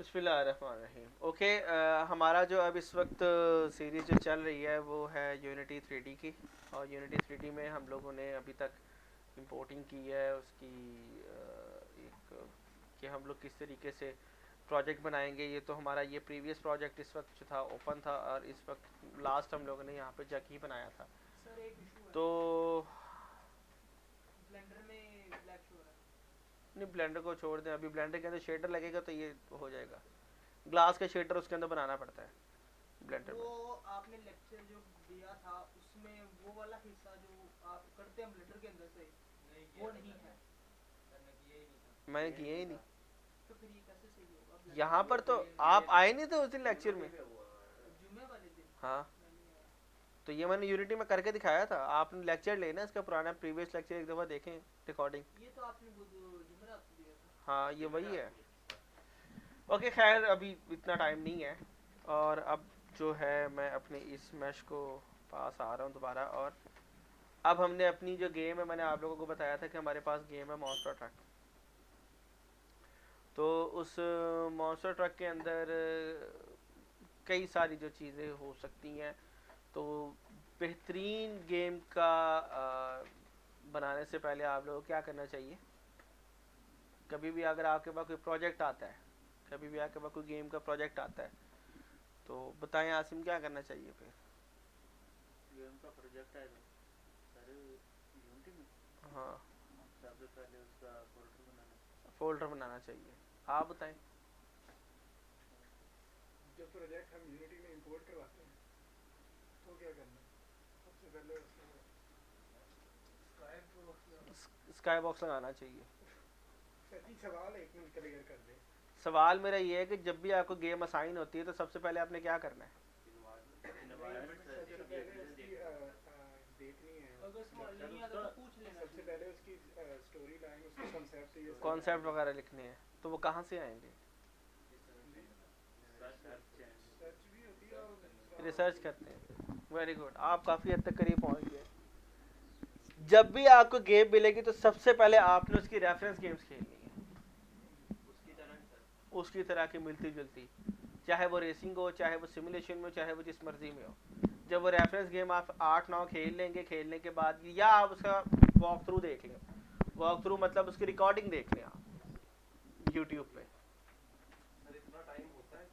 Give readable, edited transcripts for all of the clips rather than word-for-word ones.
बिस्मिल्लाहिर्रहमानिर्रहीम। ओके, हमारा जो अब इस वक्त सीरीज़ जो चल रही है वो है यूनिटी 3D की। और यूनिटी 3D में हम लोगों ने अभी तक इंपोर्टिंग की है उसकी एक कि हम लोग किस तरीके से प्रोजेक्ट बनाएंगे। ये तो हमारा ये प्रीवियस प्रोजेक्ट इस वक्त जो था ओपन था, और इस वक्त लास्ट हम लोगों ने यहाँ पे जक ही बनाया था। सर एक इशू है। तो ब्लेंडर में ब्लैक शो हो रहा है। नहीं, ब्लेंडर को छोड़ दें, अभी ब्लेंडर के अंदर शेडर लगेगा तो ये हो जाएगा। ग्लास का शेडर उसके अंदर बनाना पड़ता है ब्लेंडर वो में। आपने लेक्चर जो दिया था उसमें वो वाला हिस्सा जो आप करते हैं ब्लेंडर के अंदर से वो नहीं है। मैंने किए ही नहीं। तो फिर ये कैसे सही होगा ब्लेंडर यहाँ में? पर तो आप आए नहीं थे उस दिन लेक्चर में। जुमे वाले दिन हाँ, मैं नहीं आया। तो ये मैंने यूनिटी में करके दिखाया था। आपने लेक्चर लेना, इसका पुराना प्रीवियस लेक्चर एक दफ़ा देखें, रिकॉर्डिंग। ये तो आपने वो जुमेरात को दिया था। हाँ, ये वही है। ओके, खैर अभी इतना टाइम नहीं है। और अब जो है मैं अपने इस मैश को पास आ रहा हूँ दोबारा। और अब हमने अपनी जो गेम है, मैंने आप लोगों को बताया था कि हमारे पास गेम है मॉन्स्टर ट्रक। तो उस मॉन्स्टर ट्रक के अंदर कई सारी जो चीज़ें हो सकती हैं। तो बेहतरीन गेम का बनाने से पहले आप लोगों को क्या करना चाहिए? कभी भी अगर आपके पास कोई प्रोजेक्ट आता है, कभी भी आपके पास कोई गेम का प्रोजेक्ट आता है, तो बताएं आसिम, क्या करना चाहिए फिर? गेम का प्रोजेक्ट है तो सारे यूनिटी में हाँ, सबसे पहले उसका फोल्डर बनाना। फोल्डर बनाना चाहिए। आप बताएं। जब प्रोजेक्ट हम यूनिटी में इंपोर्ट करवाते हैं तो क्या करना है? सबसे पहले उसमें स्काई बॉक्स लगाना चाहिए। सर जी सवाल एक मिनट क्लियर कर दें। सवाल मेरा ये है कि जब भी आपको गेम असाइन होती है तो सबसे पहले आपने क्या करना है? इन्वायरमेंट सबसे सर्च पहले की उसकी देखनी है अगर सवाल मतलब नहीं आता तो पूछ लेना सबसे चाहिए। पहले उसकी स्टोरी लाइन उसका कॉन्सेप्ट ये सब कॉन्सेप्ट लिखना वगैरह लिखने हैं, तो वो कहाँ से आएंगे? सर्च है। सर्च भी होती है और उसका रिसर्च करते हैं। वेरी गुड, आप काफ़ी हद तक करीब पहुंच गए। जब भी आपको गेम मिलेगी तो सबसे पहले आपने उसकी रेफरेंस गेम्स खेलनी है, उसकी तरह की मिलती जुलती। चाहे वो रेसिंग हो, चाहे वो सिमुलेशन में हो, चाहे वो जिस मर्जी में हो। जब वो रेफरेंस गेम आप 8-9 खेल लेंगे, खेलने के बाद या आप उसका वॉक थ्रू देख लें। वॉक थ्रू मतलब उसकी रिकॉर्डिंग देख लें आप यूट्यूब पे।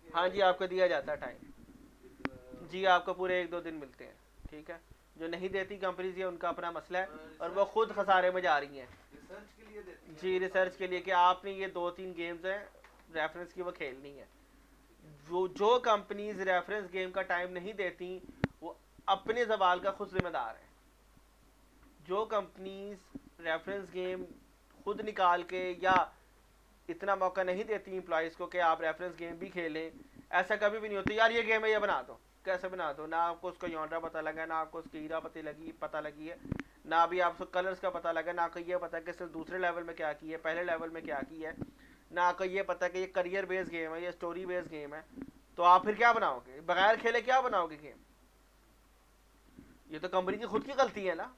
हाँ जी, आपको दिया जाता है टाइम जी, आपको पूरे 1-2 दिन मिलते हैं। ठीक है, जो नहीं देती कंपनीज, ये उनका अपना मसला है, और वो खुद खसारे में जा रही हैं जी, रिसर्च के लिए कि आपने ये 2-3 गेम्स हैं रेफरेंस की, वो खेलनी है। जो कंपनीज रेफरेंस गेम का टाइम नहीं देती, वो अपने जवाल का खुद जिम्मेदार है। जो कंपनीज रेफरेंस गेम खुद निकाल के या इतना मौका नहीं देती एम्प्लॉयज़ को कि आप रेफरेंस गेम भी खेलें, ऐसा कभी भी नहीं होता। यार ये गेम है, ये बना दो। कैसे बना दो? ना आपको उसका यॉन्ड्रा पता लगा, ना आपको उसकी हीरा पता लगी है, ना अभी आपको कलर्स का पता लगा, ना आपको ये पता कि इसने दूसरे लेवल में क्या की है, पहले लेवल में क्या की है, ना आपको ये पता कि ये करियर बेस्ड गेम है, ये स्टोरी बेस्ड गेम है। तो आप फिर क्या बनाओगे? बगैर खेले क्या बनाओगे गेम? ये तो कंपनी की खुद की गलती है ना।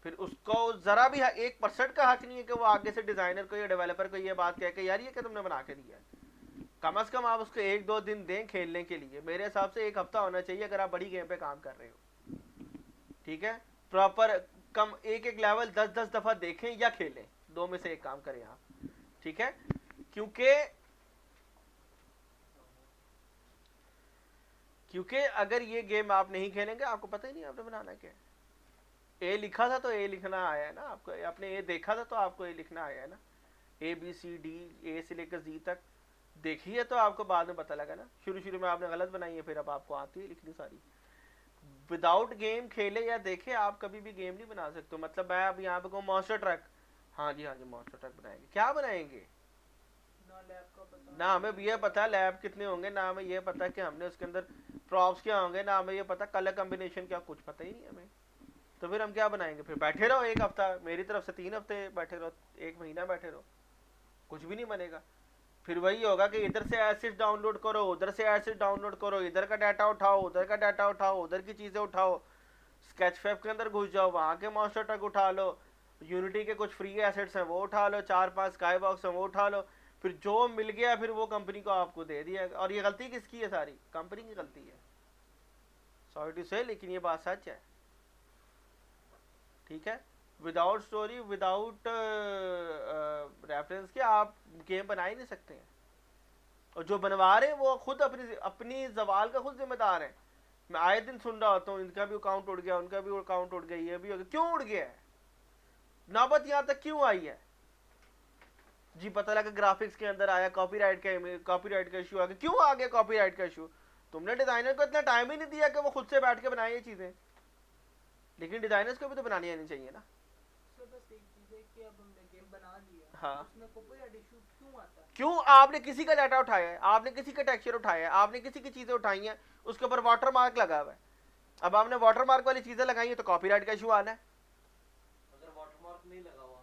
फिर उसको ज़रा भी 1% का हक नहीं है कि वो आगे से डिज़ाइनर को या डेवलपर को ये बात कह के यार ये क्या तुमने बना के दिया है। कम से कम आप उसको 1-2 दिन दें खेलने के लिए। मेरे हिसाब से 1 हफ्ता होना चाहिए अगर आप बड़ी गेम पे काम कर रहे हो। ठीक है, प्रॉपर कम एक एक लेवल 10-10 दफ़ा देखें या खेलें, दो में से एक काम करें आप। ठीक है, क्योंकि क्योंकि अगर ये गेम आप नहीं खेलेंगे आपको पता ही नहीं आपने बनाना क्या है। ए लिखा था तो ए लिखना आया है ना आपको, आपने ए देखा था तो आपको ए लिखना आया है ना। ABCD, ए से लेकर जी तक देखी है तो आपको बाद में पता लगा ना। शुरू शुरू में आपने गलत बनाई है, फिर अब आपको आती है लिखनी सारी। विदाउट गेम खेले या देखे आप कभी भी गेम नहीं बना सकते। मतलब मैं अब यहाँ पे कहूँ मॉन्स्टर ट्रक, हाँ जी हाँ जी मॉन्स्टर ट्रक बनाएंगे, क्या बनाएंगे? ना लैब का पता ना ना हमें गेम ये का पता पता। लैब कितने होंगे, ना हमें ये पता कि हमने उसके अंदर प्रॉप्स क्या होंगे, ना हमें ये पता कलर कॉम्बिनेशन क्या, कुछ पता ही नहीं हमें। तो फिर हम क्या बनाएंगे? फिर बैठे रहो 1 हफ्ता, मेरी तरफ से 3 हफ्ते बैठे रहो, 1 महीना बैठे रहो, कुछ भी नहीं बनेगा। फिर वही होगा कि इधर से एसिड डाउनलोड करो, उधर से एसिड डाउनलोड करो, इधर का डाटा उठाओ, उधर का डाटा उठाओ, उधर की चीज़ें उठाओ, स्केच फैब के अंदर घुस जाओ, वहाँ के मॉन्स्टर ट्रक उठा लो, यूनिटी के कुछ फ्री एसेट्स हैं वो उठा लो, 4-5 स्काई बॉक्स हैं वो उठा लो, फिर जो मिल गया फिर वो कंपनी को आपको दे दिया। और ये गलती किसकी है? सारी कंपनी की गलती है, सॉरी टू से, लेकिन ये बात सच है। ठीक है, विदाउट स्टोरी, विदाउट रेफरेंस के आप गेम बना ही नहीं सकते हैं। और जो बनवा रहे हैं वो खुद अपनी जवाल का खुद जिम्मेदार है। मैं आए दिन सुन रहा होता हूँ इनका भी अकाउंट उड़ गया, उनका भी अकाउंट उड़ गया, ये भी हो गया। क्यों उड़ गया है? नौबत यहाँ तक क्यों आई है जी? पता लगा ग्राफिक्स के अंदर आया कॉपीराइट का इशू आ गया। क्यों आ गया कॉपीराइट का इशू? तुमने डिजाइनर को इतना टाइम ही नहीं दिया कि वो खुद से बैठ के बनाए ये चीजें। लेकिन डिजाइनर्स को भी तो बनानी आनी चाहिए ना। सर बस एक चीज है कि अब हमने गेम बना लिया, हाँ, उसमें कॉपीराइट इशू क्यों आता है? क्यों? आपने किसी का डाटा उठाया है, आपने किसी का टेक्सचर उठाया है, आपने किसी की चीजें उठाई हैं, उसके ऊपर वाटर मार्क लगा हुआ है। अब आपने वाटर मार्क वाली चीजें लगाई है तो कॉपीराइट का इशू आना है। अगर वाटरमार्क नहीं लगा हुआ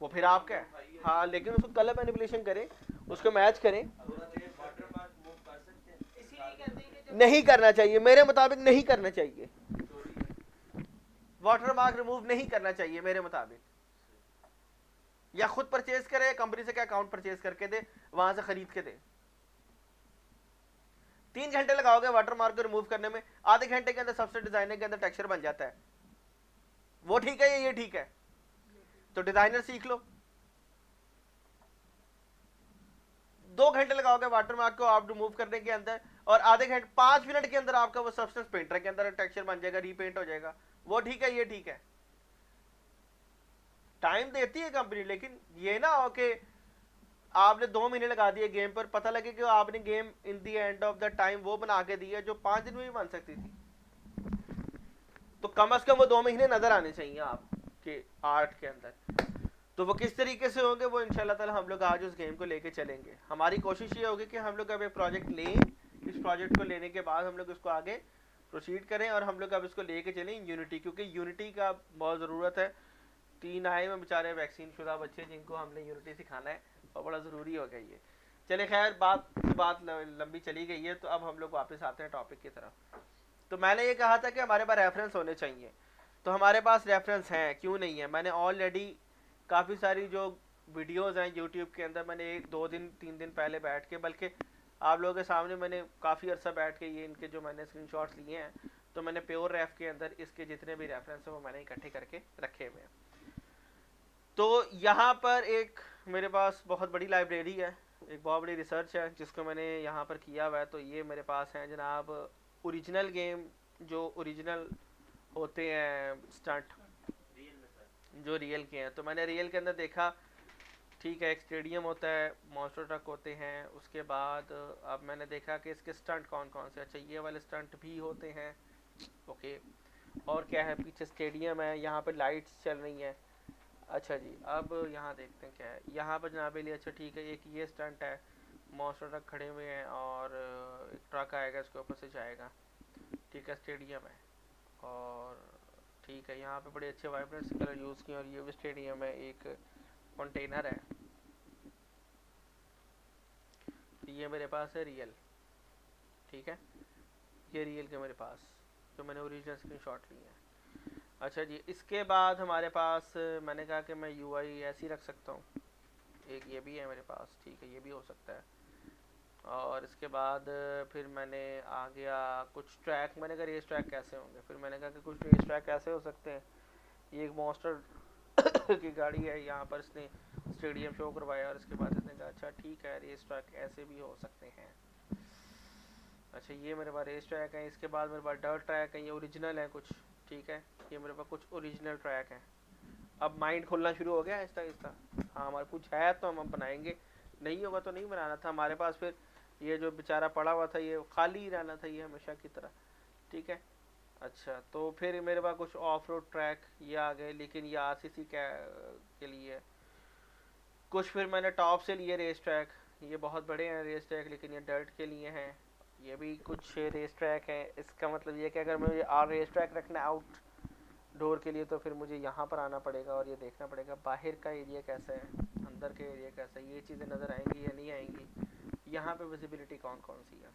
वो फिर आपका है। हाँ, लेकिन उसको कलर मैनिपुलेशन करें, उसको मैच करें। अगर ये वाटरमार्क मूव कर सकते हैं, इसीलिए कहते हैं कि जब नहीं करना चाहिए, मेरे मुताबिक नहीं करना चाहिए। वाटर मार्क रिमूव नहीं करना चाहिए मेरे मुताबिक। या खुद परचेज करे, कंपनी से क्या अकाउंट परचेज करके दे, वहां से खरीद के दे। 3 घंटे लगाओगे वाटर मार्क को रिमूव करने में, आधे घंटे के अंदर सबसे डिजाइनर के अंदर टेक्सचर बन जाता है। वो ठीक है या ये ठीक है? तो डिजाइनर सीख लो। 2 घंटे लगाओगे वाटर मार्क को आप रिमूव करने के अंदर, और आधे घंटे 5 मिनट के अंदर आपका वो सब्सटेंस पेंटर के अंदर टेक्सचर बन जाएगा, रीपेंट हो जाएगा। वो ठीक है, ये ठीक है। टाइम देती है कंपनी, लेकिन ये ना हो कि आपने 2 महीने लगा दिए गेम पर, पता लगे कि आपने game in the end of the time वो बना के दी है जो 5 दिन में भी बन सकती थी। तो कम से कम वो 2 महीने नजर आने चाहिए आपके आर्ट के अंदर। तो वो किस तरीके से होंगे वो इंशाल्लाह ताला हम लोग आज उस गेम को लेके चलेंगे। हमारी कोशिश ये होगी कि हम लोग अब एक प्रोजेक्ट लें, इस प्रोजेक्ट को लेने के बाद हम लोग उसको आगे प्रोसीड करें और हम लोग अब इसको लेके चलें यूनिटी, क्योंकि यूनिटी का बहुत ज़रूरत है। 3 आए में बेचारे वैक्सीन शुदा बच्चे जिनको हमने यूनिटी सिखाना है, और बड़ा ज़रूरी हो गया ये। चले खैर, बात लंबी चली गई है, तो अब हम लोग वापस आते हैं टॉपिक की तरफ। तो मैंने ये कहा था कि हमारे पास रेफरेंस होने चाहिए, तो हमारे पास रेफरेंस हैं, क्यों नहीं है? मैंने ऑलरेडी काफ़ी सारी जो वीडियोज़ हैं यूट्यूब के अंदर, मैंने 1-2 दिन 3 दिन पहले बैठ के, बल्कि आप लोगों के सामने मैंने काफ़ी अर्सा बैठ के ये इनके जो मैंने स्क्रीनशॉट्स लिए हैं, तो मैंने प्योर रैफ के अंदर इसके जितने भी रेफरेंस हैं वो मैंने इकट्ठे करके रखे हुए हैं। तो यहाँ पर एक मेरे पास बहुत बड़ी लाइब्रेरी है, एक बहुत बड़ी रिसर्च है जिसको मैंने यहाँ पर किया हुआ है। तो ये मेरे पास हैं जनाब ओरिजिनल गेम, जो ओरिजिनल होते हैं स्टंट, जो रियल के हैं। तो मैंने रियल के अंदर देखा, ठीक है, एक स्टेडियम होता है, मॉन्स्टर ट्रक होते हैं, उसके बाद अब मैंने देखा कि इसके स्टंट कौन कौन से, अच्छा ये वाले स्टंट भी होते हैं, ओके। और क्या है, पीछे स्टेडियम है, यहाँ पे लाइट्स चल रही हैं। अच्छा जी, अब यहाँ देखते हैं क्या है यहाँ पर जनाब लिए। अच्छा ठीक है, एक ये स्टंट है, मॉन्स्टर ट्रक खड़े हुए हैं और एक ट्रक आएगा इसके ऊपर से जाएगा, ठीक है, स्टेडियम है। और ठीक है, यहाँ पे बड़े अच्छे वाइब्रेंट कलर यूज़ किए, और ये भी स्टेडियम है, एक कंटेनर है। ये मेरे पास है रियल, ठीक है, ये रियल के मेरे पास जो मैंने ओरिजिनल स्क्रीनशॉट लिए हैं। अच्छा जी, इसके बाद हमारे पास मैंने कहा कि मैं यूआई ऐसी रख सकता हूँ, एक ये भी है मेरे पास, ठीक है, ये भी हो सकता है। और इसके बाद फिर मैंने आ गया कुछ ट्रैक, मैंने कहा रेस ट्रैक कैसे होंगे, फिर मैंने कहा कि कुछ रेस ट्रैक कैसे हो सकते हैं। ये एक मॉन्स्टर की गाड़ी है, यहाँ पर इसने स्टेडियम शो करवाया, और इसके बाद इसने कहा अच्छा ठीक है रेस ट्रैक ऐसे भी हो सकते हैं। अच्छा ये मेरे पास रेस ट्रैक है, इसके बाद मेरे पास डर्ट ट्रैक है, ये ओरिजिनल है कुछ, ठीक है, ये मेरे पास कुछ ओरिजिनल ट्रैक हैं। अब माइंड खुलना शुरू हो गया आहिस्ता आहिस्ता। हाँ, हमारे कुछ है तो हम बनाएंगे, नहीं होगा तो नहीं बनाना था हमारे पास। फिर ये जो बेचारा पड़ा हुआ था ये खाली ही रहना था, ये हमेशा की तरह, ठीक है। अच्छा, तो फिर मेरे पास कुछ ऑफ रोड ट्रैक ये आ गए, लेकिन ये आरसीसी के लिए। कुछ फिर मैंने टॉप से लिए रेस ट्रैक, ये बहुत बड़े हैं रेस ट्रैक, लेकिन ये डर्ट के लिए हैं। ये भी कुछ रेस ट्रैक है, इसका मतलब ये कि अगर मुझे और रेस ट्रैक रखना है आउट डोर के लिए, तो फिर मुझे यहाँ पर आना पड़ेगा और ये देखना पड़ेगा बाहर का एरिया कैसा है, अंदर का एरिया कैसा है, ये चीज़ें नज़र आएंगी या नहीं आएंगी, यहाँ पे विजिबिलिटी कौन कौन सी है।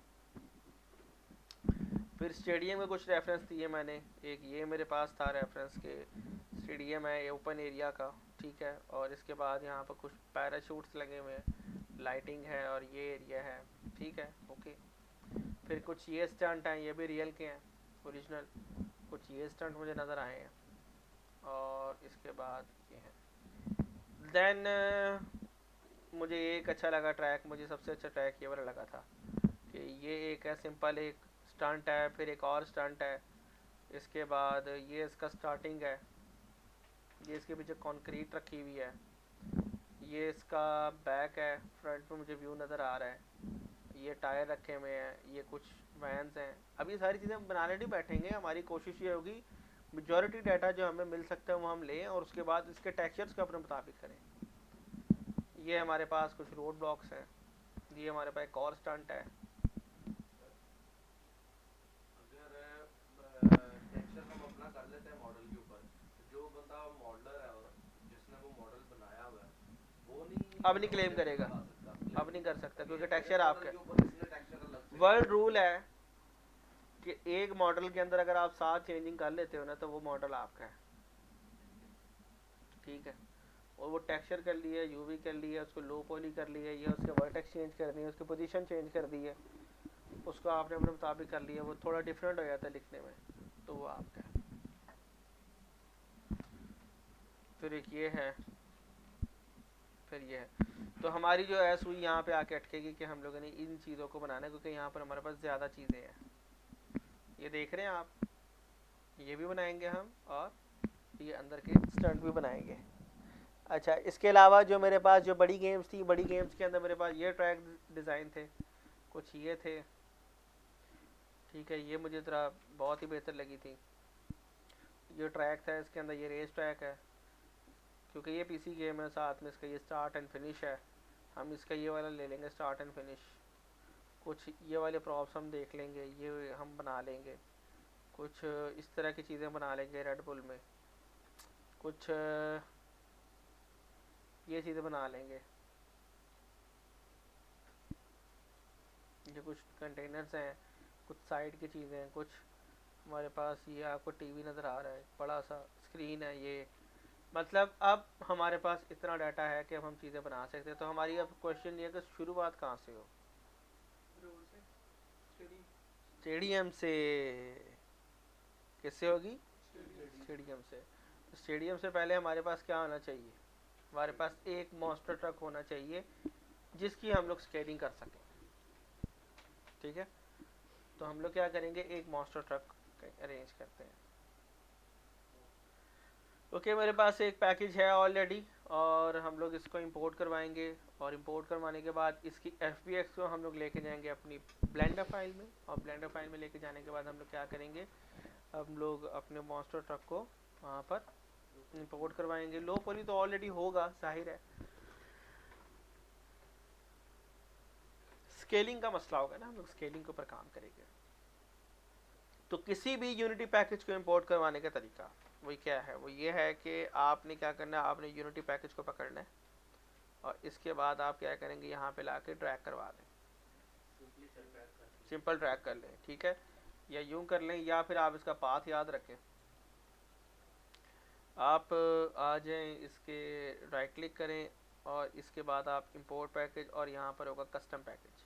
फिर स्टेडियम में कुछ रेफरेंस दिए मैंने, एक ये मेरे पास था रेफरेंस के स्टेडियम है ये ओपन एरिया का, ठीक है। और इसके बाद यहाँ पर कुछ पैराशूट्स लगे हुए हैं, लाइटिंग है और ये एरिया है, ठीक है, ओके। फिर कुछ ये स्टंट हैं, ये भी रियल के हैं, ओरिजिनल। कुछ ये स्टंट मुझे नज़र आए हैं, और इसके बाद ये हैं। देन मुझे एक अच्छा लगा ट्रैक, मुझे सबसे अच्छा ट्रैक ये वाला लगा था कि ये एक है सिंपल एक स्टंट है, फिर एक और स्टंट है, इसके बाद ये इसका स्टार्टिंग है, ये इसके पीछे कंक्रीट रखी हुई है, ये इसका बैक है, फ्रंट में मुझे व्यू नज़र आ रहा है, ये टायर रखे हुए हैं, ये कुछ वैन्स हैं। अभी सारी चीज़ें बनाने नहीं बैठेंगे, हमारी कोशिश ये होगी मेजॉरिटी डाटा जो हमें मिल सकता है वो हम लें, और उसके बाद इसके टेक्सचर्स को अपने मुताबिक करें। ये हमारे पास कुछ रोड ब्लॉक्स हैं, ये हमारे पास एक और स्टंट है। अगर टेक्सचर हम अपना कर लेते हैं मॉडल के ऊपर, जो बंदा मॉडलर है और जिसने वो मॉडल बनाया हुआ है वो नहीं अब नहीं क्लेम करेगा, लगा सकता, अब नहीं कर सकता, क्योंकि मेरे टेक्सचर मॉडल आपका के ऊपर इसने टेक्सचर अलग से वर्ल्ड रूल है कि एक मॉडल के अंदर अगर आप 7 चेंजिंग कर लेते हो ना तो वो मॉडल आपका है, ठीक है। और वो टेक्सचर कर लिया, यूवी कर लिया, उसको लो पॉली कर लिया, या उसके वर्टेक्स चेंज कर दिए, उसकी पोजीशन चेंज कर दी है, उसको आपने अपने मुताबिक कर लिया, वो थोड़ा डिफरेंट हो जाता है लिखने में, तो वो आपका है। फिर एक ये है, फिर ये है। तो हमारी जो है सुई यहाँ पे आके अटकेगी कि हम लोगों ने इन चीज़ों को बनाना है, क्योंकि यहाँ पर हमारे पास ज़्यादा चीज़ें हैं। ये देख रहे हैं आप, ये भी बनाएंगे हम, और ये अंदर के स्टंट भी बनाएंगे। अच्छा, इसके अलावा जो मेरे पास जो बड़ी गेम्स थी, बड़ी गेम्स के अंदर मेरे पास ये ट्रैक डिज़ाइन थे, कुछ ये थे, ठीक है। ये मुझे ज़रा बहुत ही बेहतर लगी थी, ये ट्रैक था, इसके अंदर ये रेस ट्रैक है, क्योंकि ये पीसी गेम है, साथ में इसका ये स्टार्ट एंड फिनिश है, हम इसका ये वाला ले लेंगे स्टार्ट एंड फिनिश। कुछ ये वाले प्रॉप्स हम देख लेंगे, ये हम बना लेंगे, कुछ इस तरह की चीज़ें बना लेंगे रेड बुल में, कुछ ये चीज़ें बना लेंगे, ये कुछ कंटेनर्स हैं, कुछ साइड की चीज़ें हैं, कुछ हमारे पास ये आपको टीवी नज़र आ रहा है, बड़ा सा स्क्रीन है ये, मतलब अब हमारे पास इतना डाटा है कि अब हम चीज़ें बना सकते हैं। तो हमारी अब क्वेश्चन ये है कि शुरुआत कहाँ से हो? रोड से स्टेडियम स्टेडियम से। किससे होगी? स्टेडियम स्टेडियम से। स्टेडियम से पहले हमारे पास क्या होना चाहिए? हमारे पास एक मॉन्स्टर ट्रक होना चाहिए जिसकी हम लोग स्केटिंग कर सकें, ठीक है। तो हम लोग क्या करेंगे, एक मॉन्स्टर ट्रक अरेंज करते हैं। ओके, मेरे पास एक पैकेज है ऑलरेडी, और हम लोग इसको इंपोर्ट करवाएंगे, और इंपोर्ट करवाने के बाद इसकी FBX को हम लोग लेके जाएंगे अपनी ब्लेंडर फाइल में, और ब्लेंडर फाइल में लेके जाने के बाद हम लोग क्या करेंगे, हम लोग अपने मॉन्स्टर ट्रक को वहाँ पर इंपोर्ट करवाएंगे। लो पॉली तो ऑलरेडी होगा, जाहिर है, स्केलिंग का मसला होगा ना, हम लोग स्केलिंग के ऊपर काम करेंगे। तो किसी भी यूनिटी पैकेज को इंपोर्ट करवाने का तरीका वही क्या है, वो ये है कि आपने क्या करना है, आपने यूनिटी पैकेज को पकड़ना है, और इसके बाद आप क्या करेंगे, यहाँ पे लाके ड्रैग करवा दें, सिंपल ड्रैग कर लें, ठीक है, या यूं कर लें, या फिर आप इसका पाथ याद रखें। आप आ जाएं, इसके राइट क्लिक करें, और इसके बाद आप इंपोर्ट पैकेज, और यहाँ पर होगा कस्टम पैकेज,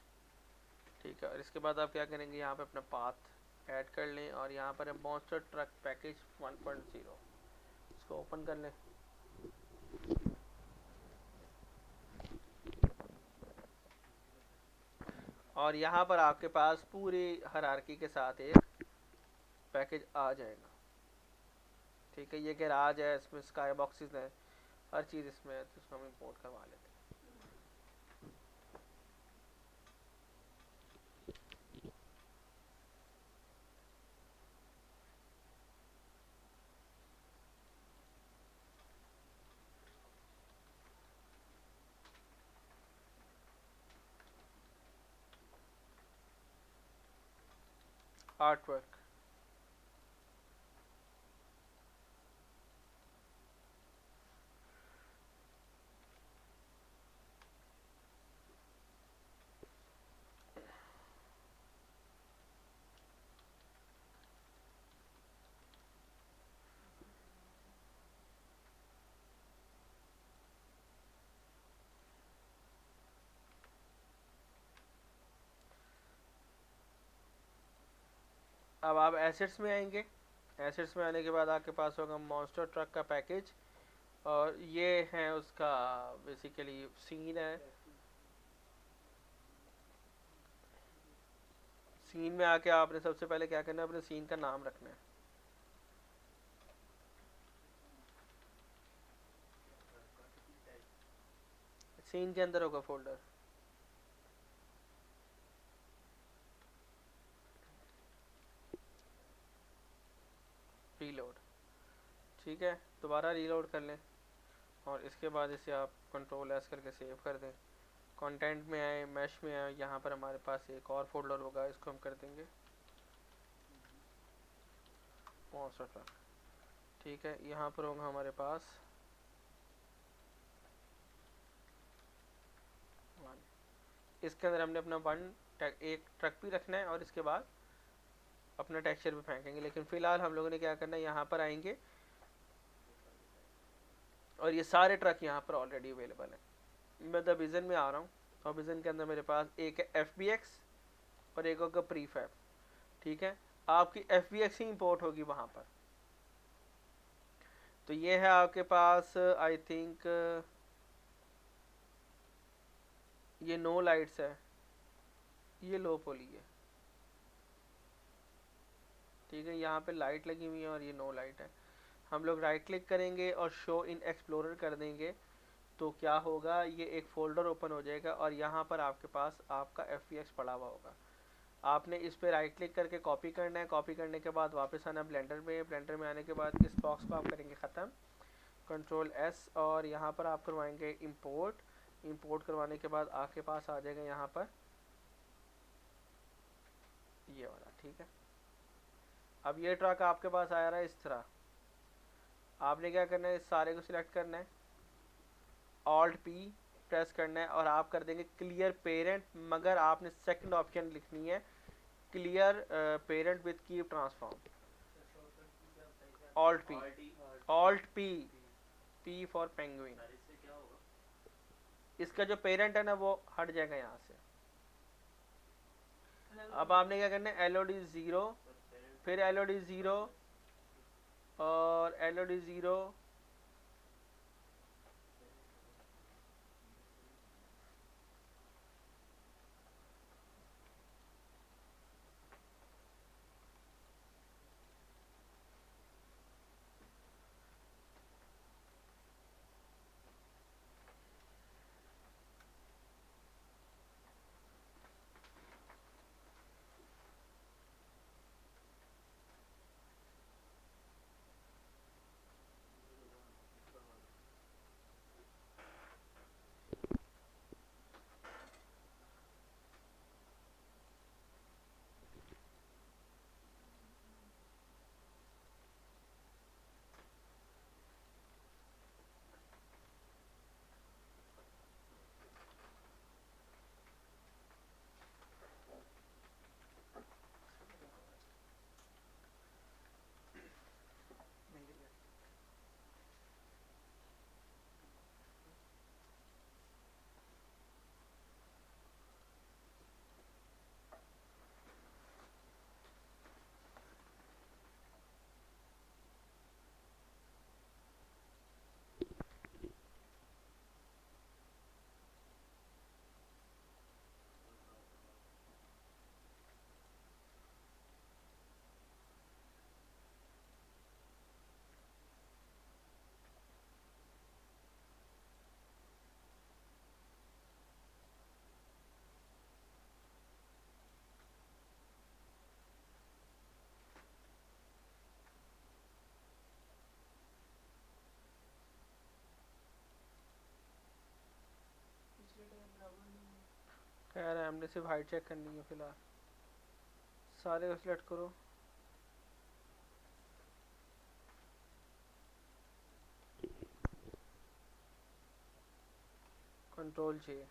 ठीक है। और इसके बाद आप क्या करेंगे, यहाँ पे अपना पाथ ऐड कर लें, और यहाँ पर है मॉन्स्टर ट्रक पैकेज 1.0, इसको ओपन कर लें। और यहाँ पर आपके पास पूरी हायरार्की के साथ एक पैकेज आ जाएगा, ठीक है। ये गैराज है, इसमें स्काई बॉक्सेस हैं, हर चीज़ इसमें है, तो इसको हम इंपोर्ट करवा लेते हैं। आर्ट वर्क, अब आप एसेट्स में आएंगे। एसेट्स में आने के बाद आपके पास होगा मॉन्स्टर ट्रक का पैकेज, और ये है उसका बेसिकली सीन है। सीन में आके आपने सबसे पहले क्या करना है, अपने सीन का नाम रखना है। सीन के अंदर होगा फोल्डर, रीलोड, ठीक है। दोबारा रीलोड कर लें और इसके बाद इसे आप कंट्रोल एस करके सेव कर दें। कंटेंट में आए, मैश में आए, यहाँ पर हमारे पास एक और फोल्डर होगा, इसको हम कर देंगे मॉन्स्टर ट्रक, ठीक है। यहाँ पर होगा हमारे पास इसके अंदर हमने अपना एक ट्रक भी रखना है और इसके बाद अपना टेक्सचर भी फेंकेंगे। लेकिन फिलहाल हम लोगों ने क्या करना है, यहाँ पर आएंगे और ये सारे ट्रक यहाँ पर ऑलरेडी अवेलेबल है। मैं द विजन में आ रहा हूँ और विजन के अंदर मेरे पास एक है FBX और एक होगा प्रीफैब, ठीक है। आपकी FBX ही इंपोर्ट होगी वहाँ पर। तो ये है आपके पास आई थिंक ये नो लाइट्स है, ये लो पोली है, ठीक है। यहाँ पे लाइट लगी हुई है और ये नो लाइट है। हम लोग राइट क्लिक करेंगे और शो इन एक्सप्लोरर कर देंगे, तो क्या होगा, ये एक फोल्डर ओपन हो जाएगा और यहाँ पर आपके पास आपका FBX पड़ा हुआ होगा। आपने इस पे राइट क्लिक करके कॉपी करना है। कॉपी करने के बाद वापस आना ब्लेंडर में। ब्लेंडर में आने के बाद इस बॉक्स को आप करेंगे ख़त्म, कंट्रोल S, और यहाँ पर आप करवाएंगे इंपोर्ट। इंपोर्ट करवाने के बाद आपके पास आ जाएगा यहाँ पर ये वाला, ठीक है। अब ये ट्रक आपके पास आ रहा है इस तरह। आपने क्या करना है, इस सारे को सिलेक्ट करना है, Alt P प्रेस करना है और आप कर देंगे क्लियर पेरेंट, मगर आपने सेकंड ऑप्शन लिखनी है clear parent with keep transform. Alt P, Alt P, P for penguin. इससे क्या होगा? इसका जो पेरेंट है ना वो हट जाएगा यहाँ से। अब आपने क्या करना है, LOD 0, फिर LOD 0 और LOD 0, कह रहा है हमने सिर्फ हाइट चेक करनी है। फिलहाल सारे को सिलेक्ट करो, कंट्रोल J।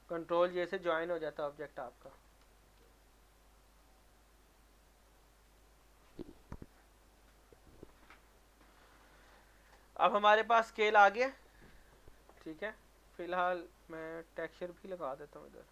कंट्रोल J से ज्वाइन हो जाता है ऑब्जेक्ट आपका। अब हमारे पास स्केल आ गया, ठीक है। फिलहाल मैं टेक्सचर भी लगा देता हूँ इधर।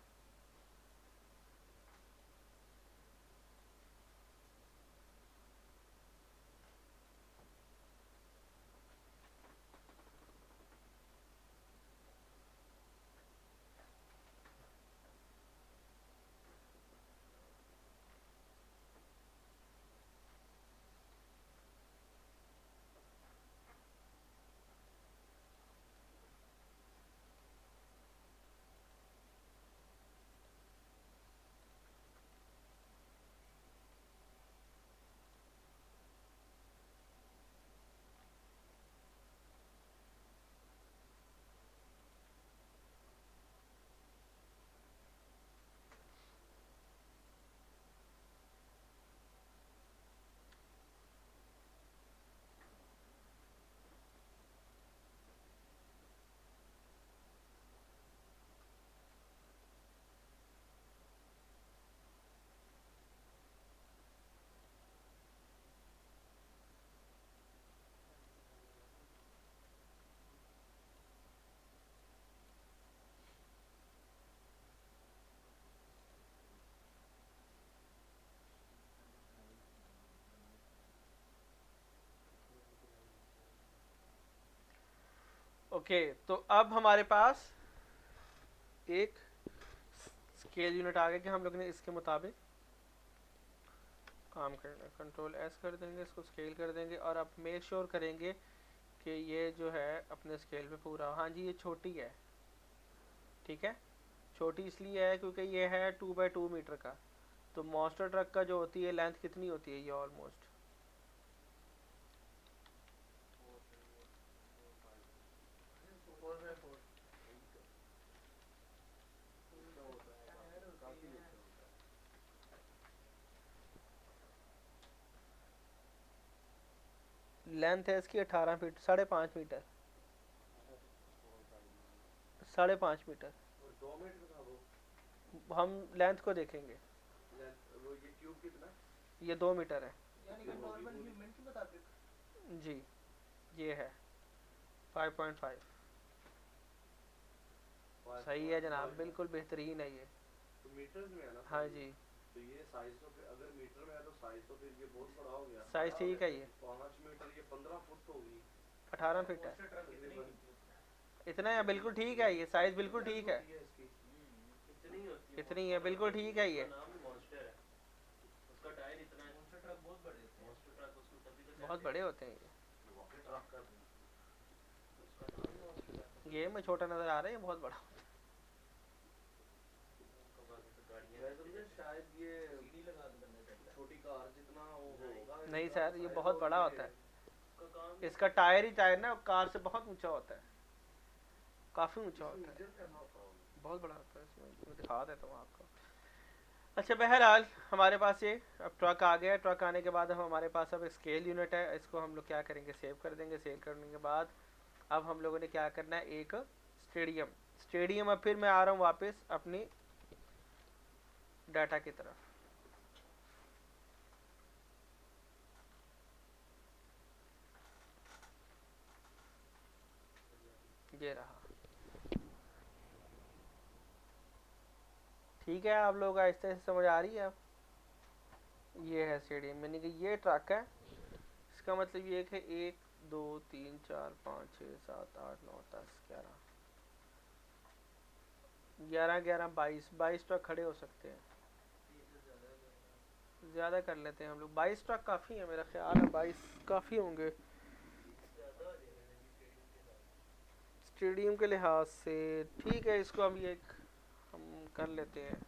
ओके, तो अब हमारे पास एक स्केल यूनिट आ गया कि हम लोग ने इसके मुताबिक काम करना है। कंट्रोल एस कर देंगे, इसको स्केल कर देंगे और अब मेक श्योर करेंगे कि ये जो है अपने स्केल पे पूरा। हाँ जी, ये छोटी है, ठीक है। छोटी इसलिए है क्योंकि ये है 2x2 मीटर का। तो मॉन्स्टर ट्रक का जो होती है लेंथ कितनी होती है, ये ऑलमोस्ट 4x4 काफी लेंथ है इसकी 18 फीट, 5.5 मीटर, 5.5 मीटर। और 2 मीटर का वो हम लेंथ को देखेंगे, लेंथ, वो ये ट्यूब कितना? ये 2 मीटर है यानी कि नॉर्मल ह्यूमन के मुताबिक जी। ये है 5.5। सही है जनाब, बिल्कुल बेहतरीन है ये। तो मीटर्स में है ना? हाँ जी, तो ये साइज तो फिर अगर मीटर में है तो साइज तो फिर ये बहुत बड़ा हो गया। साइज ठीक है। ये 5 मीटर, ये 15 फुट होगी 18 फीट है, तकरीबन। इतना है, बिल्कुल ठीक है। ये साइज बिल्कुल ठीक है, इसकी इतनी होती है। इतनी है, बिल्कुल ठीक है। ये उसका नाम ही मॉन्स्टर है, उसका टायर इतना है। मॉन्स्टर ट्रक बहुत बड़े होते हैं। मॉन्स्टर ट्रक उसको तभी तो बहुत बड़े होते हैं वाकई ट्रक का उसका नाम ही मॉन्स्टर है। ये में छोटा नजर आ रहा है, ये बहुत बड़ा। उनका बाकी तो गाड़ियाँ मैं समझा शायद ये सीढ़ी लगा के बनना चाहिए। छोटी कार जितना वो होगा। नहीं सर, ये बहुत बड़ा होता है। उसका काम इसका टायर ही टायर ना कार से बहुत ऊंचा होता है, काफी ऊंचा होता है, मेजर करना होता होगा। बहुत बड़ा होता है। इसमें मैं दिखा देता हूँ आपको। अच्छा, बहरहाल हमारे पास ये अब ट्रक आ गया। ट्रक आने के बाद अब हमारे पास अब एक स्केल यूनिट है। इसको हम लोग क्या करेंगे, सेव कर देंगे। सेव करने के बाद अब हम लोगों ने क्या करना है, एक स्टेडियम। अब फिर मैं आ रहा हूँ वापस अपनी डाटा की तरफ। ये रहा, ठीक है। आप लोग आहिस्ते से समझ आ रही है अब। ये है स्टेडियम, यानी कि ये ट्रक है। इसका मतलब ये है 1 2 3 4 5 6 7 8 9 10 11 11 22 ट्रक खड़े हो सकते हैं। ज़्यादा कर लेते हैं हम लोग, 22 ट्रक काफ़ी है मेरा ख्याल है, 22 काफ़ी होंगे स्टेडियम के लिहाज से। ठीक है, इसको हम ये हम कर लेते हैं।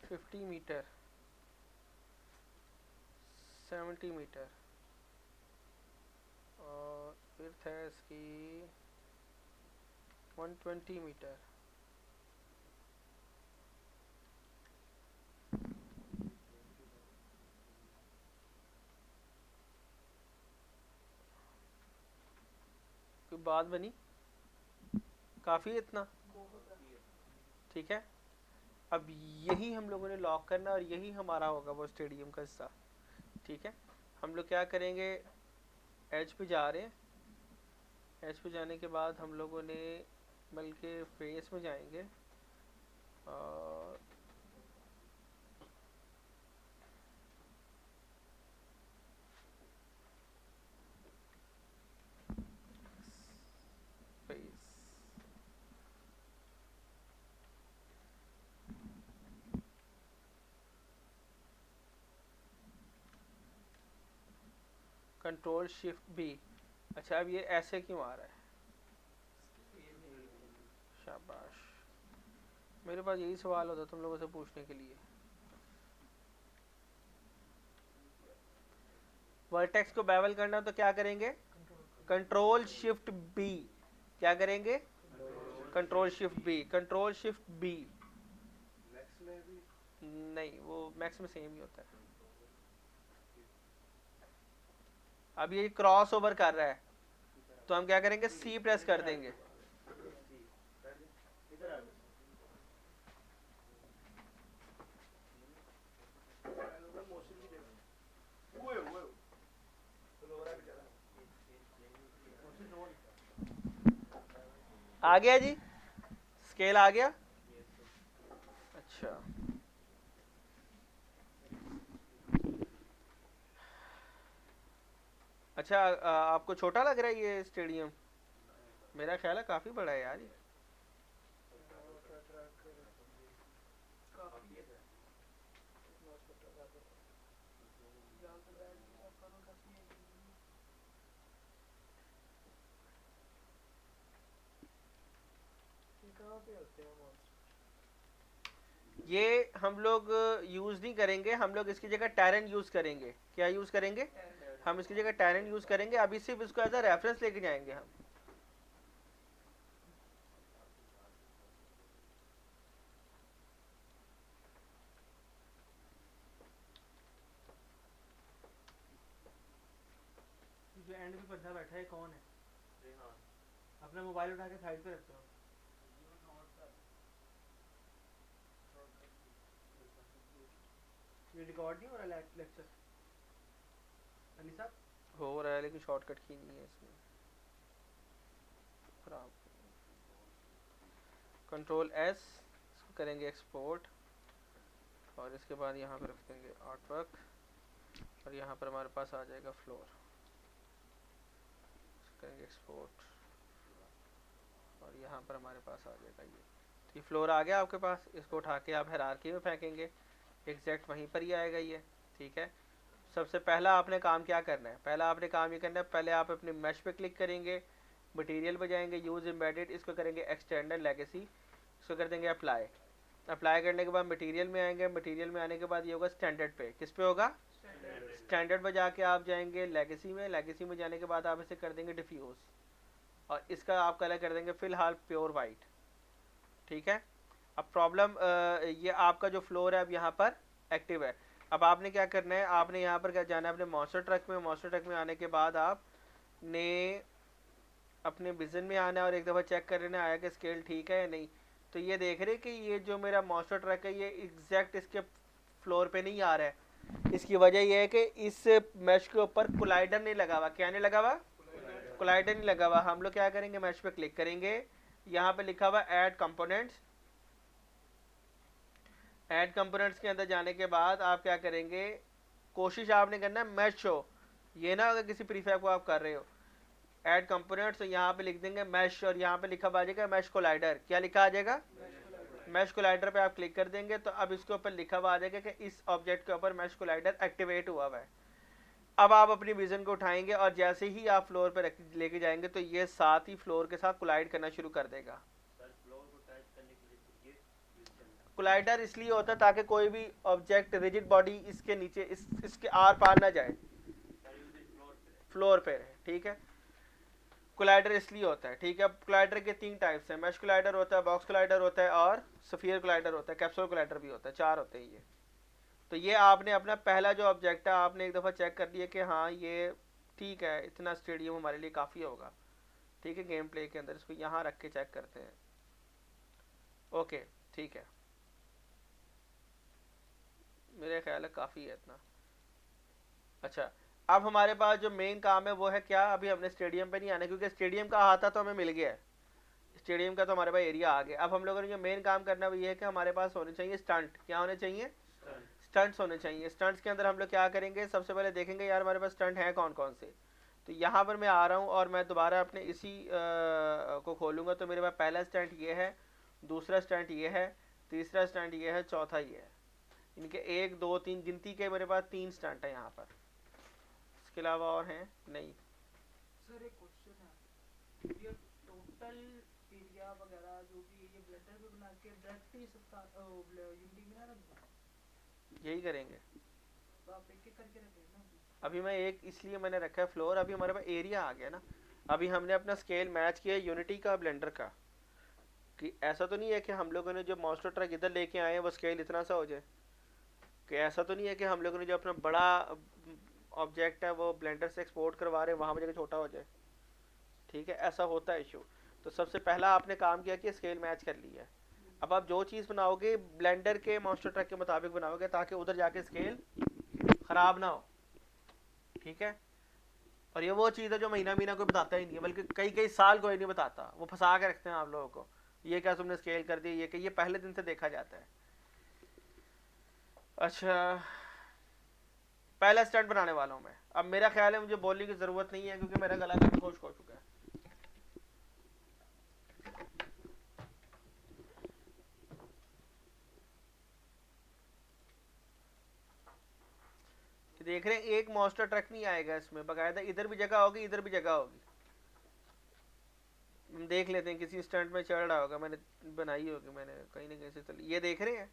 फिफ्टी मीटर, 70 मीटर और विड्थ है इसकी 120 मीटर। कोई बात बनी? काफ़ी है इतना? ठीक है। अब यही हम लोगों ने लॉक करना और यही हमारा होगा वो स्टेडियम का हिस्सा। ठीक है, हम लोग क्या करेंगे, एज पे जा रहे हैं। एज पे जाने के बाद हम लोगों ने बल्कि फेस में जाएंगे और फेस कंट्रोल शिफ्ट बी। अच्छा, अब ये ऐसे क्यों आ रहा है? शाबाश, मेरे पास यही सवाल होता तुम लोगों से पूछने के लिए। वर्टेक्स को बेवल करना तो क्या करेंगे? Control shift B. क्या करेंगे? Control shift B. Control shift B. Max में भी नहीं, वो मैक्स में सेम ही होता है। अब ये क्रॉस ओवर कर रहा है तो हम क्या करेंगे? सी प्रेस कर देंगे। इधर आ जाओ। मोशन की जगह वो तो लोग रहा बेचारा मोशन नो लिखा आ गया जी, स्केल आ गया। अच्छा, अच्छा, आपको छोटा लग रहा है ये स्टेडियम? मेरा ख्याल है काफी बड़ा है यार ये। कहाँ पे होते हैं मॉन्स्टर? ये हम लोग यूज नहीं करेंगे, हम लोग इसकी जगह टैरेंट यूज करेंगे। क्या यूज करेंगे? हम इसकी जगह टैरेंट यूज करेंगे। अभी सिर्फ इसको एज अ रेफरेंस लेके जाएंगे हम। जो एंड पे बंदा बैठा है कौन है? रेहान। अपना मोबाइल उठा के साइड पे रखते हो। ये रिकॉर्ड नहीं हो रहा लेक्चर? अली साहब हो रहा है लेकिन शॉर्टकट की नहीं है इसमें। खराब। कंट्रोल एस, इसको करेंगे एक्सपोर्ट और इसके बाद यहाँ पर रख देंगे आर्टवर्क और यहाँ पर हमारे पास आ जाएगा फ्लोर। करेंगे एक्सपोर्ट और यहाँ पर हमारे पास आ जाएगा ये फ्लोर आ गया आपके पास। इसको उठा के आप हायरार्की में फेंकेंगे, एग्जैक्ट वहीं पर ही आएगा ये। ठीक है, सबसे पहला आपने काम क्या करना है? पहला आपने काम ये करना है, पहले आप अपने मैश पे क्लिक करेंगे, मटेरियल पे जाएंगे, यूज एम्बेडेड, इसको करेंगे एक्सटेंडर लेगेसी, इसको कर देंगे अप्लाई। अप्लाई करने के बाद मटेरियल में आएंगे, मटेरियल में आने के बाद ये होगा स्टैंडर्ड पे। किस पे होगा? स्टैंडर्ड पे जाके आप जाएंगे लेगेसी में, लेगेसी में जाने के बाद आप इसे कर देंगे डिफ्यूज और इसका आप कलर कर देंगे फिलहाल प्योर वाइट। ठीक है, अब प्रॉब्लम ये आपका जो फ्लोर है अब यहाँ पर एक्टिव है। अब आपने क्या करना है, आपने यहाँ पर क्या जाना है अपने मॉन्स्टर ट्रक में। मॉन्स्टर ट्रक में आने के बाद आपने अपने विजन में आना है और एक दफ़ा चेक कर लेना आया कि स्केल ठीक है या नहीं। तो ये देख रहे कि ये जो मेरा मॉन्स्टर ट्रक है ये एग्जैक्ट इसके फ्लोर पे नहीं आ रहा है। इसकी वजह यह है कि इस मैश के ऊपर कोलाइडर नहीं लगा हुआ। क्या नहीं लगा हुआ? कोलाइडर नहीं लगा हुआ। हम लोग क्या करेंगे, मैश पे क्लिक करेंगे, यहाँ पे लिखा हुआ ऐड कंपोनेंट्स। ऐड कंपोनेंट्स के अंदर जाने के बाद आप क्या करेंगे, कोशिश आपने करना है मैश हो, ये ना अगर किसी प्रीफैब को आप कर रहे हो। ऐड कंपोनेंट्स, यहाँ पे लिख देंगे मैश और यहाँ पे लिखा आ जाएगा मैश कोलाइडर। क्या लिखा आ जाएगा? मैश कोलाइडर पे आप क्लिक कर देंगे तो अब इसके ऊपर लिखा हुआ आ जाएगा कि इस ऑब्जेक्ट के ऊपर मैश कोलाइडर एक्टिवेट हुआ है। अब आप अपनी विजन को उठाएंगे और जैसे ही आप फ्लोर पे लेके जाएंगे तो ये साथ ही फ्लोर के साथ कोलाइड करना शुरू कर देगा। कोलाइडर इसलिए होता है ताकि कोई भी ऑब्जेक्ट रिजिड बॉडी इसके नीचे इसके आर पार ना जाए, फ्लोर पे रहे। ठीक है, कोलाइडर इसलिए होता है, ठीक है। कोलाइडर के 3 टाइप्स हैं, मैश कोलाइडर होता है, बॉक्स कोलाइडर होता है और स्फीयर कोलाइडर होता है, कैप्सूल कोलाइडर भी होता है, 4 होते हैं ये। तो ये आपने अपना पहला जो ऑब्जेक्ट है आपने एक दफ़ा चेक कर लिया कि हाँ ये ठीक है, इतना स्टेडियम हमारे लिए काफ़ी होगा, ठीक है। गेम प्ले के अंदर इसको यहाँ रख के चेक करते हैं। ओके ठीक है, मेरे ख्याल है काफ़ी है इतना। अच्छा, अब हमारे पास जो मेन काम है वो है क्या, अभी हमने स्टेडियम पे नहीं आना क्योंकि स्टेडियम का अहाता तो हमें मिल गया है, स्टेडियम का तो हमारे पास एरिया आ गया। अब हम लोगों ने जो मेन काम करना है वो ये है कि हमारे पास होने चाहिए स्टंट। क्या होने चाहिए? स्टंट्स होने चाहिए। स्टंट्स के अंदर हम लोग क्या करेंगे, सबसे पहले देखेंगे यार हमारे पास स्टंट हैं कौन कौन से। तो यहाँ पर मैं आ रहा हूँ और मैं दोबारा अपने इसी को खोलूँगा। तो मेरे पास पहला स्टंट ये है, दूसरा स्टंट ये है, तीसरा स्टंट ये है, चौथा ये है। इनके 1 2 3 गिनती के मेरे पास 3 स्टंट है यहाँ पर, इसके अलावा और हैं नहीं। सर एक क्वेश्चन है, ये टोटल एरिया वगैरह जो भी ये ब्लेंडर पे बना के डायरेक्टली सबका यूनिटी में ना रख दो, यही करेंगे। तो आप एक एक करके रखें ना। अभी मैं एक इसलिए मैंने रखा है फ्लोर, अभी हमारे पास एरिया आ गया ना। अभी हमने अपना स्केल मैच किया यूनिटी का ब्लेंडर का, कि ऐसा तो नहीं है कि हम लोगों ने जो मॉन्स्टर ट्रक इधर लेके आए हैं वो स्केल इतना सा हो जाए, कि ऐसा तो नहीं है कि हम लोगों ने जो अपना बड़ा ऑब्जेक्ट है वो ब्लेंडर से एक्सपोर्ट करवा रहे हैं वहाँ पर जगह छोटा हो जाए, ठीक है। ऐसा होता है इशू। तो सबसे पहला आपने काम किया कि स्केल मैच कर लिया है। अब आप जो चीज़ बनाओगे ब्लेंडर के मॉन्स्टर ट्रक के मुताबिक बनाओगे ताकि उधर जाके स्केल ख़राब ना हो, ठीक है। और ये वो चीज़ है जो महीना महीना कोई बताता ही नहीं है, बल्कि कई कई साल कोई नहीं बताता, वो फंसा के रखते हैं आप लोगों को। ये क्या तुमने स्केल कर दिया, ये कि ये पहले दिन से देखा जाता है। अच्छा, पहला स्टंट बनाने वाला हूँ मैं। अब मेरा ख्याल है मुझे बोलने की ज़रूरत नहीं है क्योंकि मेरा गला काफ़ी खुश्क हो चुका है। देख रहे हैं एक मॉन्स्टर ट्रक नहीं आएगा इसमें, बकायदा इधर भी जगह होगी इधर भी जगह होगी। हम देख लेते हैं, किसी स्टंट में चढ़ रहा होगा, मैंने बनाई होगी, मैंने कहीं ना कहीं से चली। ये देख रहे हैं,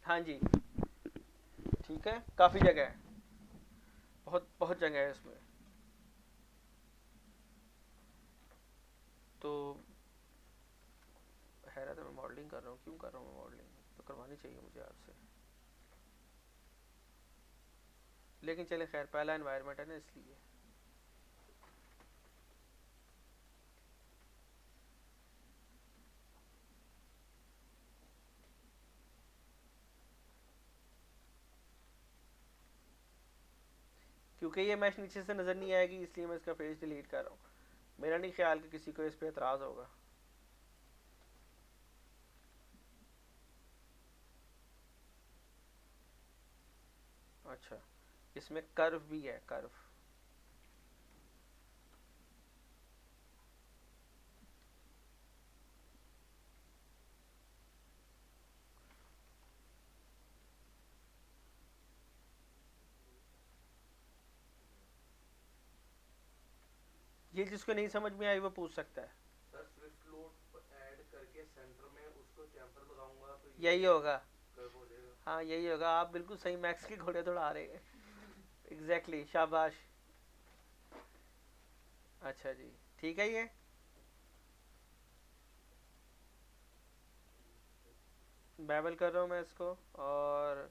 हाँ जी ठीक है, काफ़ी जगह है, बहुत बहुत जगह है इसमें। तो हैरत है, मैं मॉडलिंग कर रहा हूँ, क्यों कर रहा हूँ मैं मॉडलिंग, तो करवानी चाहिए मुझे आपसे, लेकिन चले खैर पहला एनवायरनमेंट है ना इसलिए। क्योंकि ये मैश नीचे से नज़र नहीं आएगी इसलिए मैं इसका फेस डिलीट कर रहा हूँ। मेरा नहीं ख्याल कि किसी को इस पे एतराज़ होगा। अच्छा, इसमें कर्व भी है, कर्व। ये जिसको नहीं समझ में आई वो पूछ सकता है। सर स्विफ्ट लोड ऐड करके सेंटर में उसको चैम्पर लगाऊंगा तो यही होगा, कर्व हो जाएगा। हाँ यही होगा। आप बिल्कुल सही, मैक्स के घोड़े दौड़ा रहे हैं। एग्जैक्टली, शाबाश। अच्छा जी ठीक है। ये बैबल कर रहा हूँ मैं इसको, और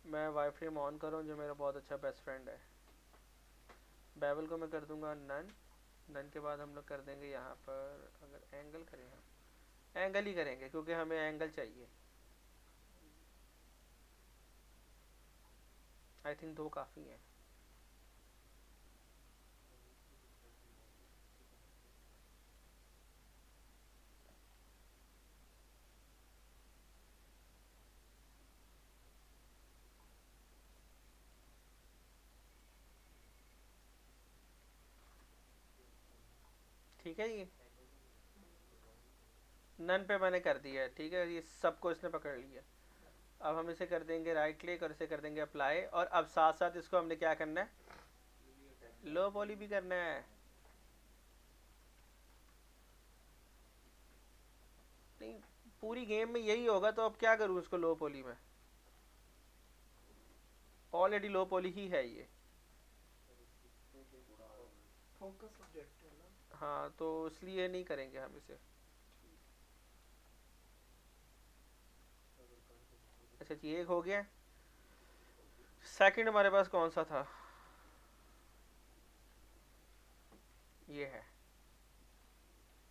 मैं वाई फ्रेम ऑन कर रहा हूँ जो मेरा बहुत अच्छा बेस्ट फ्रेंड है। बैबल को मैं कर दूंगा नन। नन के बाद हम लोग कर देंगे यहाँ पर, अगर एंगल करें हम एंगल ही करेंगे क्योंकि हमें एंगल चाहिए। आई थिंक 2 काफ़ी हैं। ठीक है, ये नन पे मैंने कर दिया है, ठीक है। ये सबको इसने पकड़ लिया। अब हम इसे कर देंगे राइट क्लिक और इसे कर देंगे अप्लाई। और अब साथ साथ इसको हमने क्या करना है, लो पॉली भी करना है। नहीं, पूरी गेम में यही होगा तो अब क्या करूँ इसको लो पोली में, ऑलरेडी लो पोली ही है ये। फोकस सब्जेक्ट है ना। हाँ तो इसलिए नहीं करेंगे हम इसे। अच्छा जी एक हो गया। सेकंड हमारे पास कौन सा था, ये है,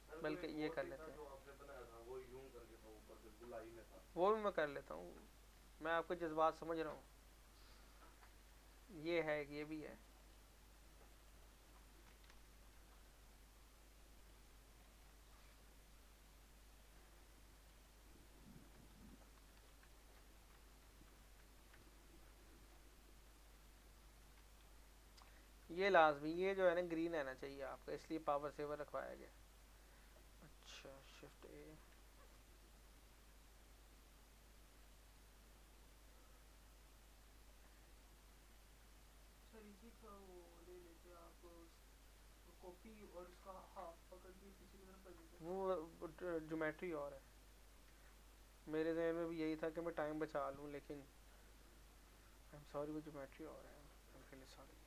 सर बल्कि कोई ये और कर भी लेते था हैं, जो आपने बनाया था, वो यूं करके था, ऊपर से गुलाई में था। वो भी मैं कर लेता हूँ, मैं आपके जज्बात समझ रहा हूँ। ये है, ये भी है। ये लाजमी, ये जो है ना ग्रीन रहना चाहिए आपका, इसलिए पावर सेवर रखवाया गया। अच्छा शिफ्ट ए, सर इसी का वो ले लेते आप, कॉपी और इसका हाफ पकड़ के पीछे की तरफ कर देते। वो ज्योमेट्री और है। मेरे जहन में भी यही था कि मैं टाइम बचा लूँ, लेकिन आई एम सॉरी, वो ज्योमेट्री और है। I am really sorry.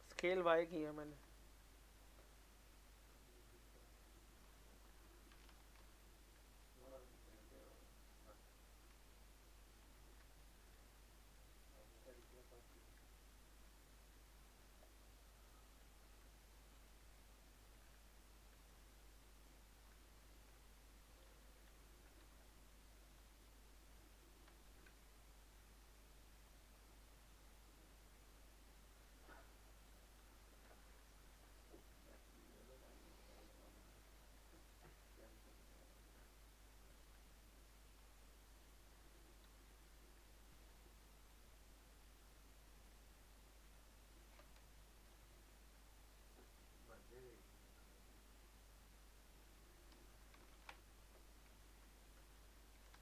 Scale Y की है मैंने।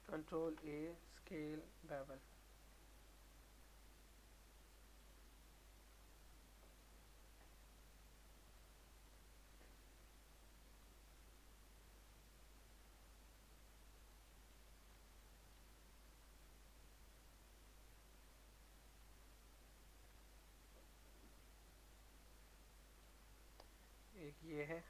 Control A, scale bevel. एक ये है,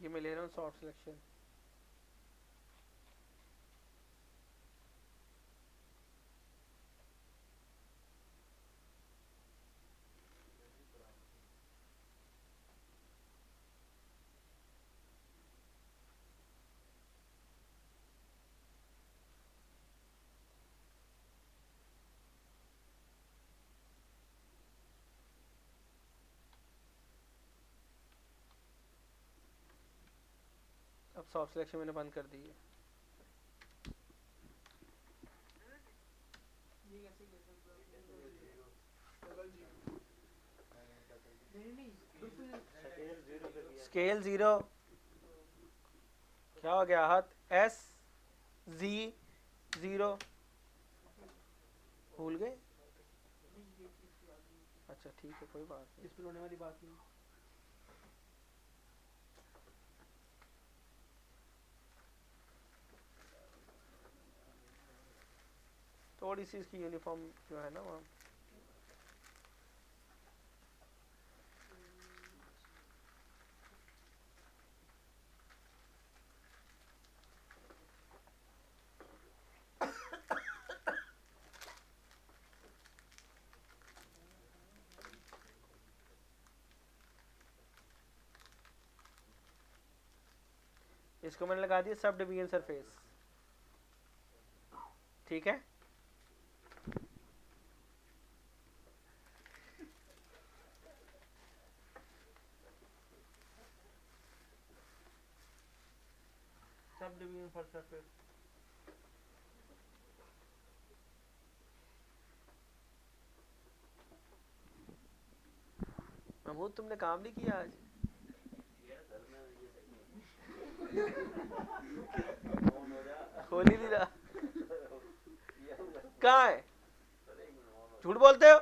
ये मैं ले रहा हूँ सॉर्ट सिलेक्शन। अब सॉफ्ट सिलेक्शन मैंने बंद कर दी है। ये कैसे कर सकते हो? डबल जीरो नहीं बिल्कुल स्केल 0 कर दिया। स्केल 0 क्या हो गया हाथ S Z 0 भूल गए। नहीं ये चीज याद नहीं थी। अच्छा ठीक है कोई बात नहीं। इस पर होने वाली बात नहीं। थोड़ी सी इसकी यूनिफॉर्म जो है ना वहाँ इसको मैंने लगा दिया सब डिवीजन सरफेस। ठीक है sub division for surface. Mahmood तुमने काम नहीं किया आज। खोल ही नहीं रहा। कहाँ है झूठ बोलते हो।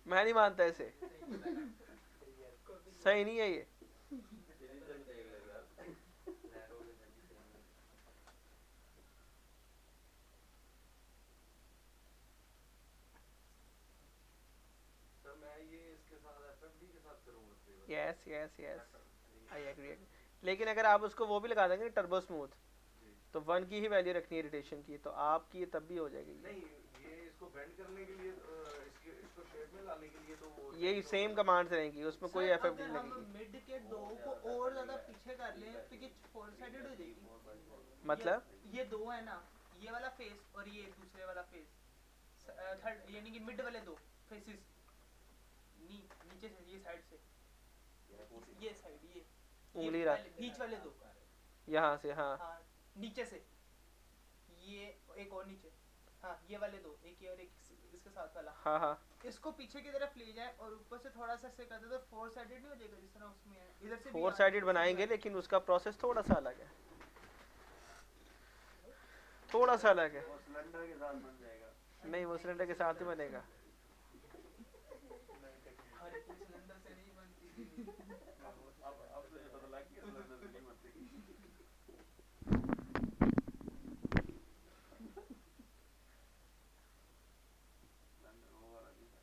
मैं नहीं मानता ऐसे सही नहीं है ये। सर मैं ये इसके साथ एफएफडी के साथ करूंगा flavour. Yes yes yes I agree. लेकिन अगर आप उसको वो भी लगा देंगे टर्बो स्मूथ तो 1 की ही वैल्यू रखनी है इरिटेशन की तो आपकी ये तब भी हो जाएगी। नहीं ये इसको बेंड करने के लिए इसको शेप में लाने के लिए तो वो ये सेम कमांड्स रहेंगी उसमें कोई एफएफडी अगर नहीं हम लगेगी। मिड के दो को और ज्यादा पीछे कर लें तो ये फोर साइडेड हो जाएगी। मतलब ये दो है ना ये वाला फेस और ये दूसरे वाला फेस थर्ड यानी कि मिड वाले दो फेसेस नीचे से ये साइड से ये साइड ये उंगली ये रख बीच वाले दो यहाँ से हाँ हाँ नीचे से ये एक और नीचे हाँ ये वाले दो एक ये और एक इसके साथ वाला हाँ हाँ इसको पीछे की तरफ ले जाए और ऊपर से थोड़ा सा ऐसे कर दे तो फोर साइडेड नहीं हो जाएगा जिस तरह उसमें है इधर से भी फोर साइडेड बनाएंगे लेकिन उसका प्रोसेस थोड़ा सा अलग है। थोड़ा सा अलग है। वो सिलेंडर के साथ बन जाएगा। नहीं वो सिलेंडर के साथ ही बनेगा। हर एक सिलेंडर से नहीं बनती अब तुझे पता लग गया सिलेंडर से नहीं बनती। सिलेंडर वो वाला नहीं था।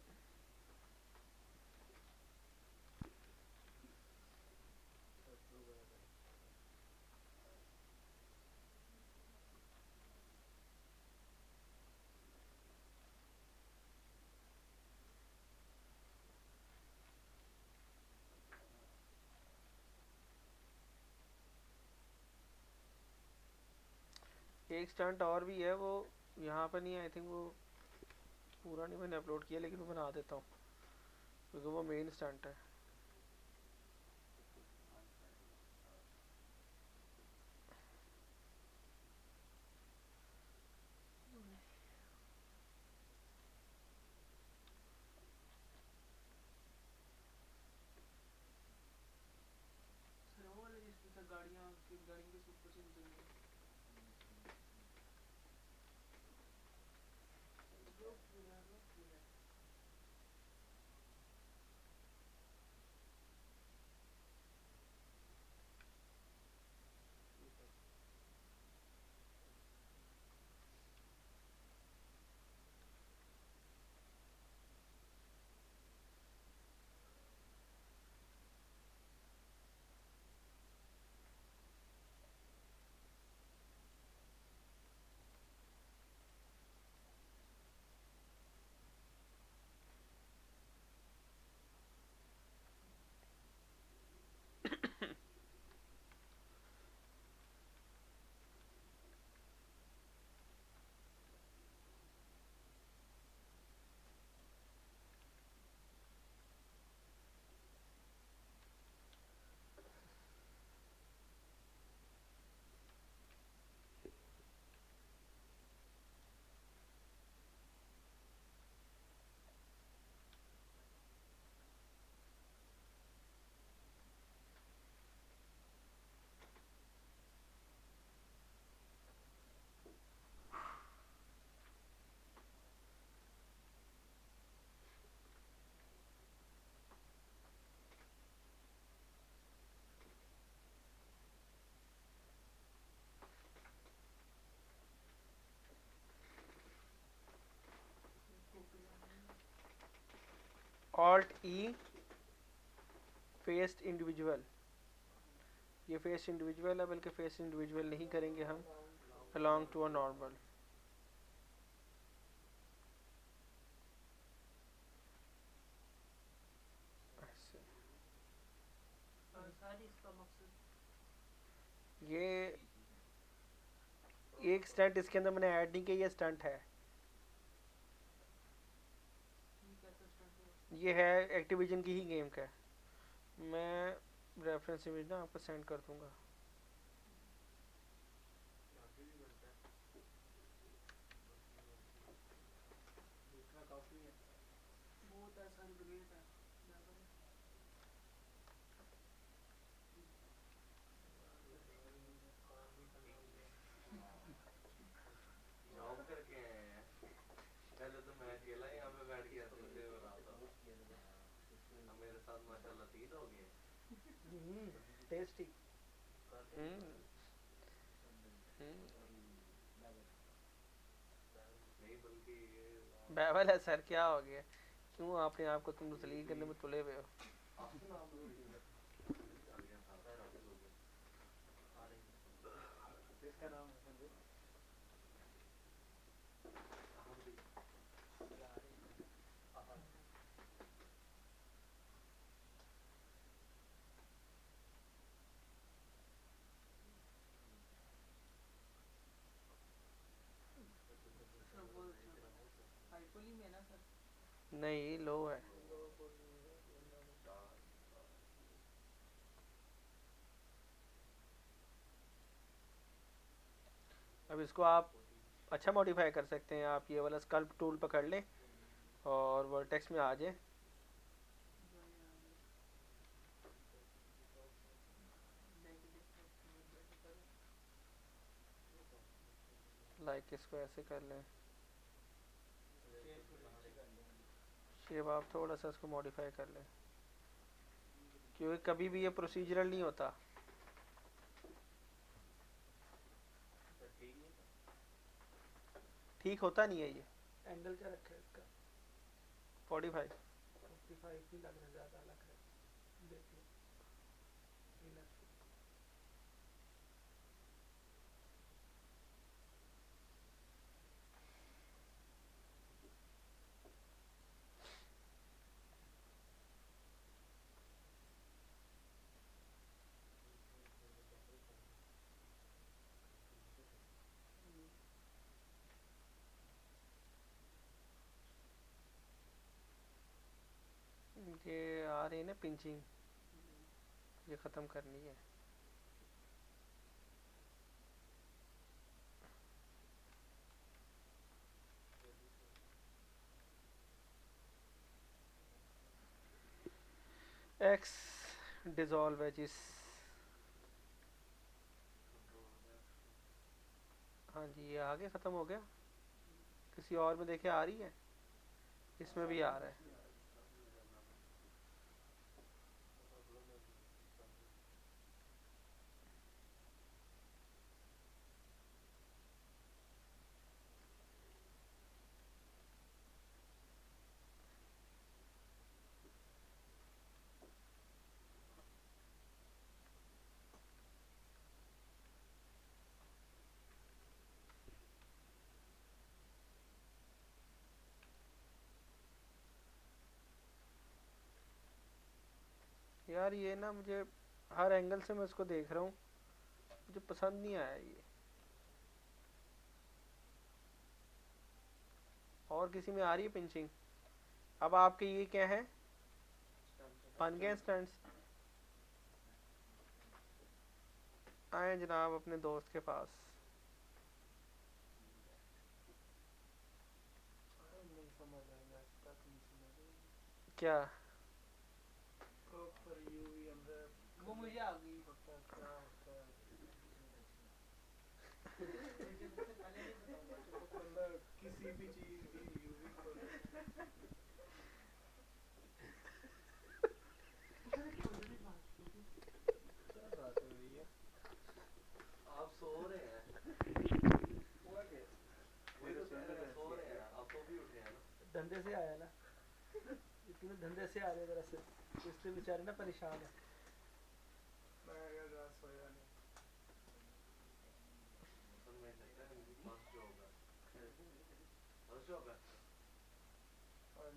एक स्टंट और भी है वो यहाँ पर नहीं आई थिंक वो पूरा नहीं मैंने अपलोड किया लेकिन वो बना देता हूँ क्योंकि वो मेन स्टंट है। सर वो वाले जिसमें गाड़ियाँ गाड़ियों के ऊपर से निकल E फेस्ड इंडिविजुअल, ये फेस्ड इंडिविजुअल है, बल्कि फेस्ड इंडिविजुअल नहीं करेंगे हम, अलोंग टू अ नॉर्मल। सारी इसका मकसद ये एक स्टंट इसके अंदर मैंने ऐड नहीं किया, ये स्टंट है, ये कैसा स्टंट है? ये है एक्टिविजन की ही गेम का है। मैं रेफरेंस इमेज ना आपको सेंड कर दूंगा। देखना काफी है। बहुत ऐसा ग्रेट है लेवल है। जॉब करके आए हैं, पहले तो मैं अकेला यहाँ पे बैठ के ऐसे हो रहा था, अब मेरे साथ माशाल्लाह 3 हो गए। टेस्टी। नहीं बल्कि ये बैवल है सर, क्या हो गया, क्यों आपने आपको तुम तस्लीम करने में तुले हुए हो? आपसे नाम लो चलिए था काफी लोग आ रहे इसका नाम है संजय। हम भी सर बहुत अच्छा हाई पोली में है ना सर? नहीं, लो है। अब इसको आप अच्छा मॉडिफाई कर सकते हैं, आप ये वाला स्कल्प टूल पकड़ लें और वर्टेक्स में आ जाएं, लाइक इसको ऐसे कर लें, शेप आप थोड़ा सा इसको मॉडिफाई कर लें, क्योंकि कभी भी ये प्रोसीजरल नहीं होता। ठीक होता नहीं है ये। एंगल क्या रखा है इसका? 45। 45 नहीं लग रहा, ज़्यादा लग रहा है, देख लो इनर से। ये आ रही है ना पिंचिंग, ये ख़त्म करनी है। एक्स डिसॉल्व एजिस, हाँ जी ये आगे ख़त्म हो गया। किसी और में देखे आ रही है, इसमें भी आ रहा है। यार ये ना मुझे हर एंगल से मैं इसको देख रहा हूँ, मुझे पसंद नहीं आया ये। और किसी में आ रही है पिंचिंग? अब आपके ये क्या है, बन गए स्टंट्स। आए जनाब अपने दोस्त के पास। नहीं समझ आएगा इसका, नहीं समझ आएगा क्या? प्रॉपर यूवी अनरैप वो मुझे आ गई। होता क्या होता है, पहले नहीं बताऊंगा। तो बंदा किसी भी चीज की यूवी खोले। क्या बात हो रही है? आप सो रहे हैं, हुआ क्या? वही तो कह रहे हैं, सो रहे हैं, आप तो भी उठे हैं ना। धंधे से आया ना, पूरे धंधे से आ रहे जरा से, इसलिए बेचारे ना परेशान है। मैं यार रात सोया नहीं। मौसम में लगता है इनकी पास जो होगा बस जो होगा और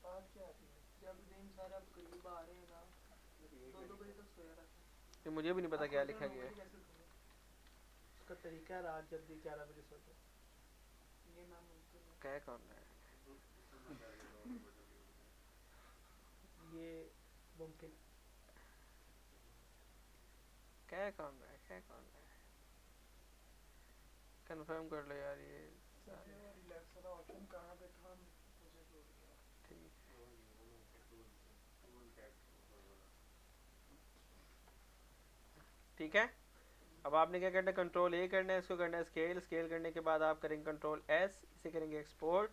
बात क्या आती है? जब दिन सारा करीब आ रहे हैं ना, 2-2 बजे तक सोया रहता है। ये मुझे भी नहीं पता क्या लिखा गया है। कैसे उठूंगा? उसका तरीका है रात जल्दी 11 बजे सो जाओ। ये नाम मुमकिन है। क्या कौन है ये मुमकिन, क्या कौन है, क्या कौन है, कंफर्म कर लो यार ये सबसे रिलैक्स वाला ऑप्शन कहाँ पे था? मुझे भूल गया। ठीक। ठीक है, अब आपने क्या करना है, कंट्रोल ए करना है, इसको करना है स्केल, स्केल करने के बाद आप करेंगे कंट्रोल एस, इसे करेंगे एक्सपोर्ट,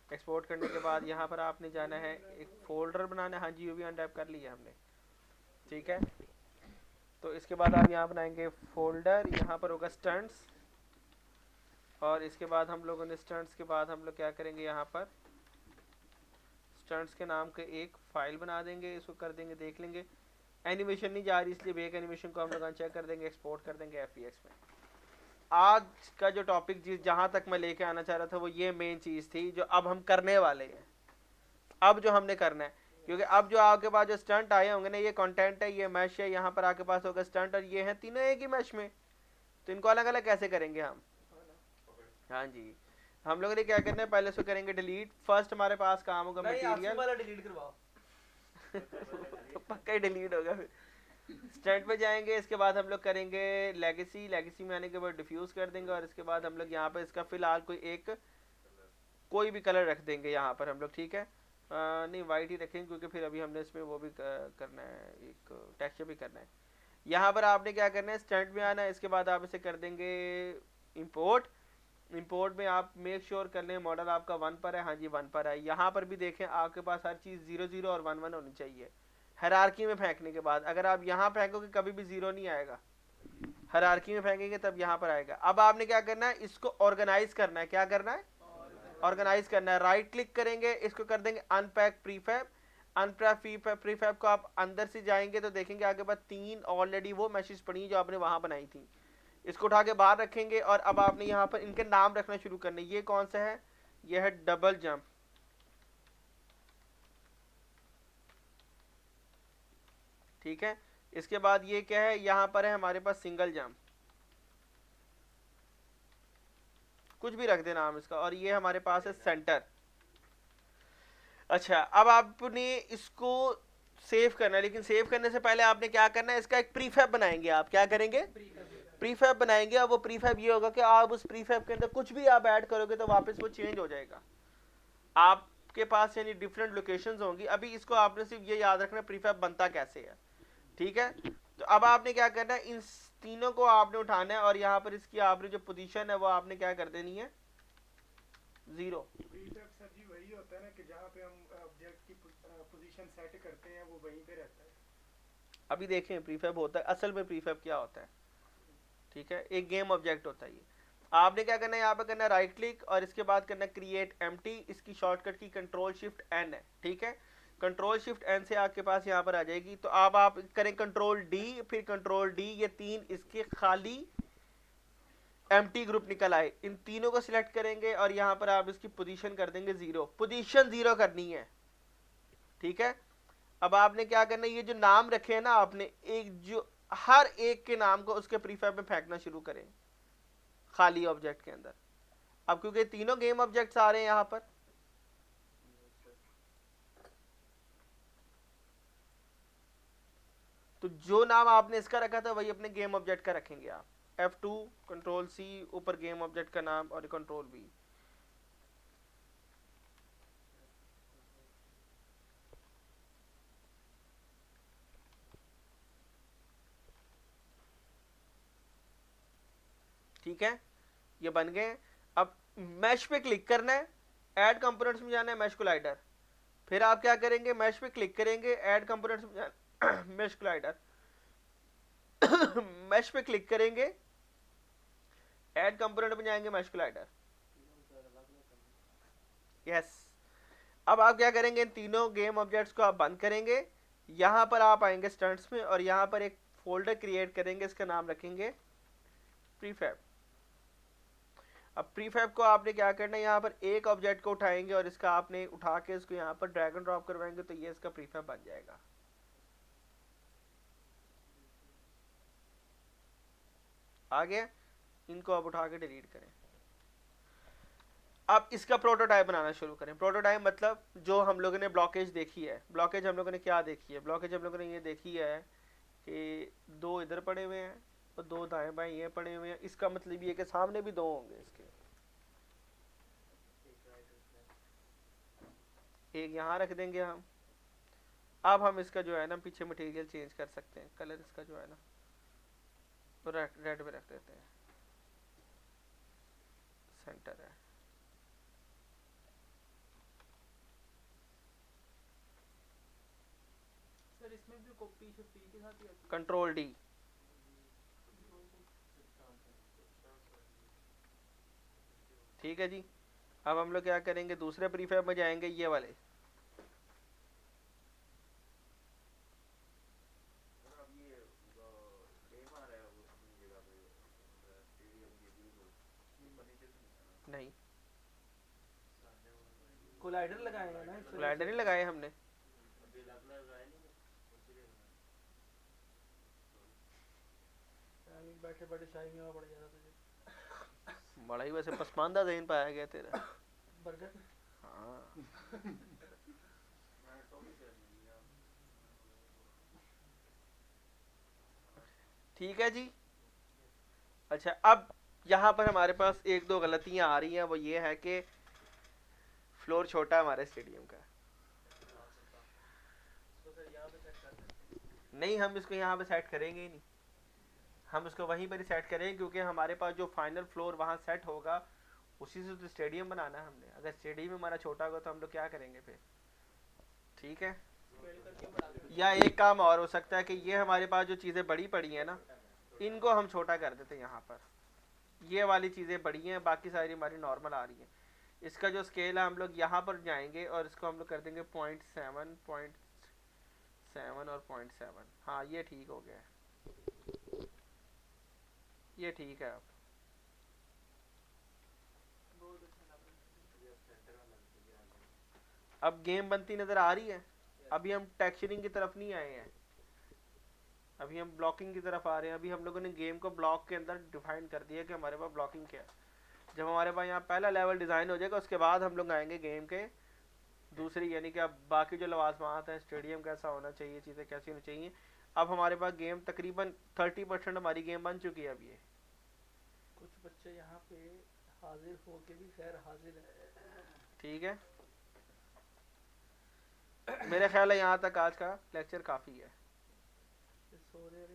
एक्सपोर्ट करने के बाद यहाँ पर आपने जाना है एक फोल्डर बनाना है। हाँ जी, ये भी अनटैप कर लिया हमने, ठीक है। तो इसके बाद आप यहाँ बनाएंगे फोल्डर, यहाँ पर होगा स्टंट्स, और इसके बाद हम लोगों ने स्टंट्स के बाद हम लोग क्या करेंगे, यहाँ पर स्टंट्स के नाम के एक फाइल बना देंगे, इसको कर देंगे, देख लेंगे एनिमेशन नहीं जा रही, इसलिए बेक एनिमेशन को हम लोग चेक कर देंगे, एक्सपोर्ट कर देंगे FEX में। आज का जो टॉपिक जिस जहाँ तक मैं लेके आना चाह रहा था वो ये मेन चीज़ थी जो अब हम करने वाले हैं, अब जो हमने करना है, क्योंकि अब जो आपके पास जो स्टंट आए होंगे ना, ये कंटेंट है, ये मैश है, यहाँ पर आपके पास होगा स्टंट, और ये हैं तीनों एक ही मैश में, तो इनको अलग अलग कैसे करेंगे हम? हाँ जी, हम लोगों ने क्या करना है, पहले इसको करेंगे डिलीट। फर्स्ट हमारे पास काम होगा मटेरियल वाला डिलीट करवाओ। पक्का ही डिलीट होगा। फिर स्टंट पे जाएंगे, इसके बाद हम लोग करेंगे लेगेसी, लेगेसी में आने के बाद डिफ्यूज कर देंगे, और इसके बाद हम लोग यहाँ पे इसका फिलहाल कोई भी कलर रख देंगे यहाँ पर हम लोग, ठीक है। नहीं वाइट ही रखेंगे, क्योंकि फिर अभी हमने इसमें वो भी करना है, एक टेक्सचर भी करना है। यहाँ पर आपने क्या करना है, स्टंट में आना है, इसके बाद आप इसे कर देंगे इंपोर्ट। इंपोर्ट में आप मेक श्योर कर लें मॉडल आपका 1 पर है, हाँ जी 1 पर है। यहाँ पर भी देखें आपके पास हर चीज़ 0 0 और 1 1 होनी चाहिए। हायरार्की में फेंकने के बाद अगर आप यहाँ फेंकोगे कभी भी 0 नहीं आएगा, हायरार्की में फेंकेंगे तब यहाँ पर आएगा। अब आपने क्या करना है, इसको ऑर्गेनाइज करना है। क्या करना है? ऑर्गेनाइज करना है। राइट क्लिक करेंगे, इसको कर देंगे अनपैक प्रीफैब। अनपैक प्रीफैब को आप अंदर से जाएंगे तो देखेंगे आगे बाद 3 ऑलरेडी वो मैसेज पड़ी जो आपने वहां बनाई थी, इसको उठा के बाहर रखेंगे, और अब आपने यहाँ पर इनके नाम रखना शुरू करने। ये कौन सा है? ये है डबल जंप, ठीक है। इसके बाद ये क्या है, यहाँ पर है हमारे पास सिंगल जंप, कुछ भी रख दे नाम इसका, और ये हमारे पास है सेंटर। अच्छा, अब आपने इसको सेव करना है, लेकिन सेव करने से पहले आपने क्या करना है, इसका एक प्रीफैब बनाएंगे। आप क्या करेंगे? प्रीफैब बनाएंगे। और वो प्रीफैब ये होगा कि आप उस प्रीफैब के अंदर कुछ भी आप ऐड करोगे तो वापस वो चेंज हो जाएगा आपके पास, यानी डिफरेंट लोकेशंस होंगी। अभी इसको आपने सिर्फ ये याद रखना प्रीफैब बनता कैसे है, ठीक है। तो अब आपने क्या करना है, इन तीनों को आपने उठाना है, और यहाँ पर इसकी आपने जो पोजीशन है वो आपने क्या कर देनी है, 0। प्रीफैब सर जी वही होता है ना कि जहाँ पे हम ऑब्जेक्ट की पोजीशन सेट करते हैं वो वहीं पे रहता है। अभी देखें प्रीफैब होता है, असल में प्रीफैब क्या होता है, ठीक है, एक गेम ऑब्जेक्ट होता है ये। आपने क्या करना है, यहाँ पे करना है राइट क्लिक, और इसके बाद करना है क्रिएट एम्प्टी। इसकी शॉर्टकट की कंट्रोल शिफ्ट एन है, ठीक है। कंट्रोल शिफ्ट एन से आपके पास यहाँ पर आ जाएगी। तो अब आप करें कंट्रोल डी, फिर कंट्रोल डी, ये 3 इसके खाली एम्प्टी ग्रुप निकल आए, इन तीनों को सिलेक्ट करेंगे, और यहाँ पर आप इसकी पोजीशन कर देंगे 0। पोजीशन 0 करनी है, ठीक है। अब आपने क्या करना है, ये जो नाम रखे हैं ना आपने, एक जो हर एक के नाम को उसके प्रीफैब में फेंकना शुरू करें खाली ऑब्जेक्ट के अंदर। अब क्योंकि तीनों गेम ऑब्जेक्ट्स आ रहे हैं यहाँ पर, तो जो नाम आपने इसका रखा था वही अपने गेम ऑब्जेक्ट का रखेंगे आप। F2 कंट्रोल C, ऊपर गेम ऑब्जेक्ट का नाम, और कंट्रोल V। ठीक है, ये बन गए। अब मैश पे क्लिक करना है, ऐड कंपोनेंट्स में जाना है, मैश कोलाइडर। फिर आप क्या करेंगे, मैश पे क्लिक करेंगे, ऐड कंपोनेंट्स में जाना मैश कोलाइडर। मैश पे क्लिक करेंगे, ऐड कंपोनेंट में जाएंगे मैश कोलाइडर, यस। अब आप क्या करेंगे, इन तीनों गेम ऑब्जेक्ट्स को आप बंद करेंगे, यहाँ पर आप आएंगे स्टंट्स में और यहाँ पर एक फोल्डर क्रिएट करेंगे, इसका नाम रखेंगे प्रीफैब। अब प्रीफैब को आपने क्या करना है, यहाँ पर एक ऑब्जेक्ट को उठाएंगे और इसका आपने उठा के इसको यहाँ पर ड्रैग एंड ड्रॉप करवाएंगे तो ये इसका प्रीफैब बन जाएगा। आगे इनको अब उठा के डिलीट करें। अब इसका प्रोटोटाइप बनाना शुरू करें। प्रोटोटाइप मतलब जो हम लोगों ने ब्लॉकेज देखी है, ब्लॉकेज हम लोगों ने क्या देखी है, ब्लॉकेज हम लोगों ने ये देखी है कि 2 इधर पड़े हुए हैं और 2 दाएं बाएं ये पड़े हुए हैं। इसका मतलब ये कि सामने भी 2 होंगे इसके, एक यहाँ रख देंगे हम। अब हम इसका जो है ना पीछे मटेरियल चेंज कर सकते हैं, कलर इसका जो है ना तो रेड में रख देते हैं, सेंटर है। सर इसमें भी कॉपी छुपी के साथ ही आती है। कंट्रोल डी, ठीक है जी। अब हम लोग क्या करेंगे, दूसरे प्रीफैब में जाएंगे, ये वाले। नहीं, कोलाइडर लगाए हैं ना, कोलाइडर नहीं लगाए हमने, बैठे बैठे शाही में पड़ जाता तुझे। बड़ा ही वैसे पसमानदा ज़हन पाया गया तेरा। बर्गर हाँ ठीक है जी। अच्छा, अब यहाँ पर हमारे पास 1-2 गलतियाँ आ रही हैं, वो ये है कि फ्लोर छोटा है हमारे स्टेडियम का। नहीं, हम इसको यहाँ पे सेट करेंगे ही नहीं, हम इसको वहीं पर ही सेट करेंगे क्योंकि हमारे पास जो फाइनल फ्लोर वहाँ सेट होगा उसी से तो स्टेडियम बनाना है हमने। अगर स्टेडियम हमारा छोटा होगा तो हम लोग क्या करेंगे फिर, ठीक है। या एक काम और हो सकता है कि ये हमारे पास जो चीज़ें बड़ी पड़ी हैं ना, इनको हम छोटा कर देते हैं। यहाँ पर ये वाली चीज़ें बड़ी हैं, बाकी सारी हमारी नॉर्मल आ रही हैं। इसका जो स्केल है हम लोग यहाँ पर जाएंगे और इसको हम लोग कर देंगे 0.7 और 0.7। हाँ ये ठीक हो गया, ये ठीक है। अब गेम बनती नज़र आ रही है। अभी हम टेक्सचरिंग की तरफ नहीं आए हैं, अभी हम ब्लॉकिंग की तरफ आ रहे हैं। अभी हम लोगों ने गेम को ब्लॉक के अंदर डिफाइन कर दिया कि हमारे पास ब्लॉकिंग क्या है। जब हमारे पास यहाँ पहला लेवल डिज़ाइन हो जाएगा उसके बाद हम लोग आएंगे गेम के दूसरी, यानी कि अब बाकी जो लवाजमात हैं, स्टेडियम कैसा होना चाहिए, चीज़ें कैसी होनी चाहिए। अब हमारे पास गेम तकरीबन 30% हमारी गेम बन चुकी है। अब ये कुछ बच्चे यहाँ पे हाजिर होके भी खैर हाजिर है, ठीक है। मेरे ख्याल है यहाँ तक आज का लेक्चर काफ़ी है। सो रहे हैं।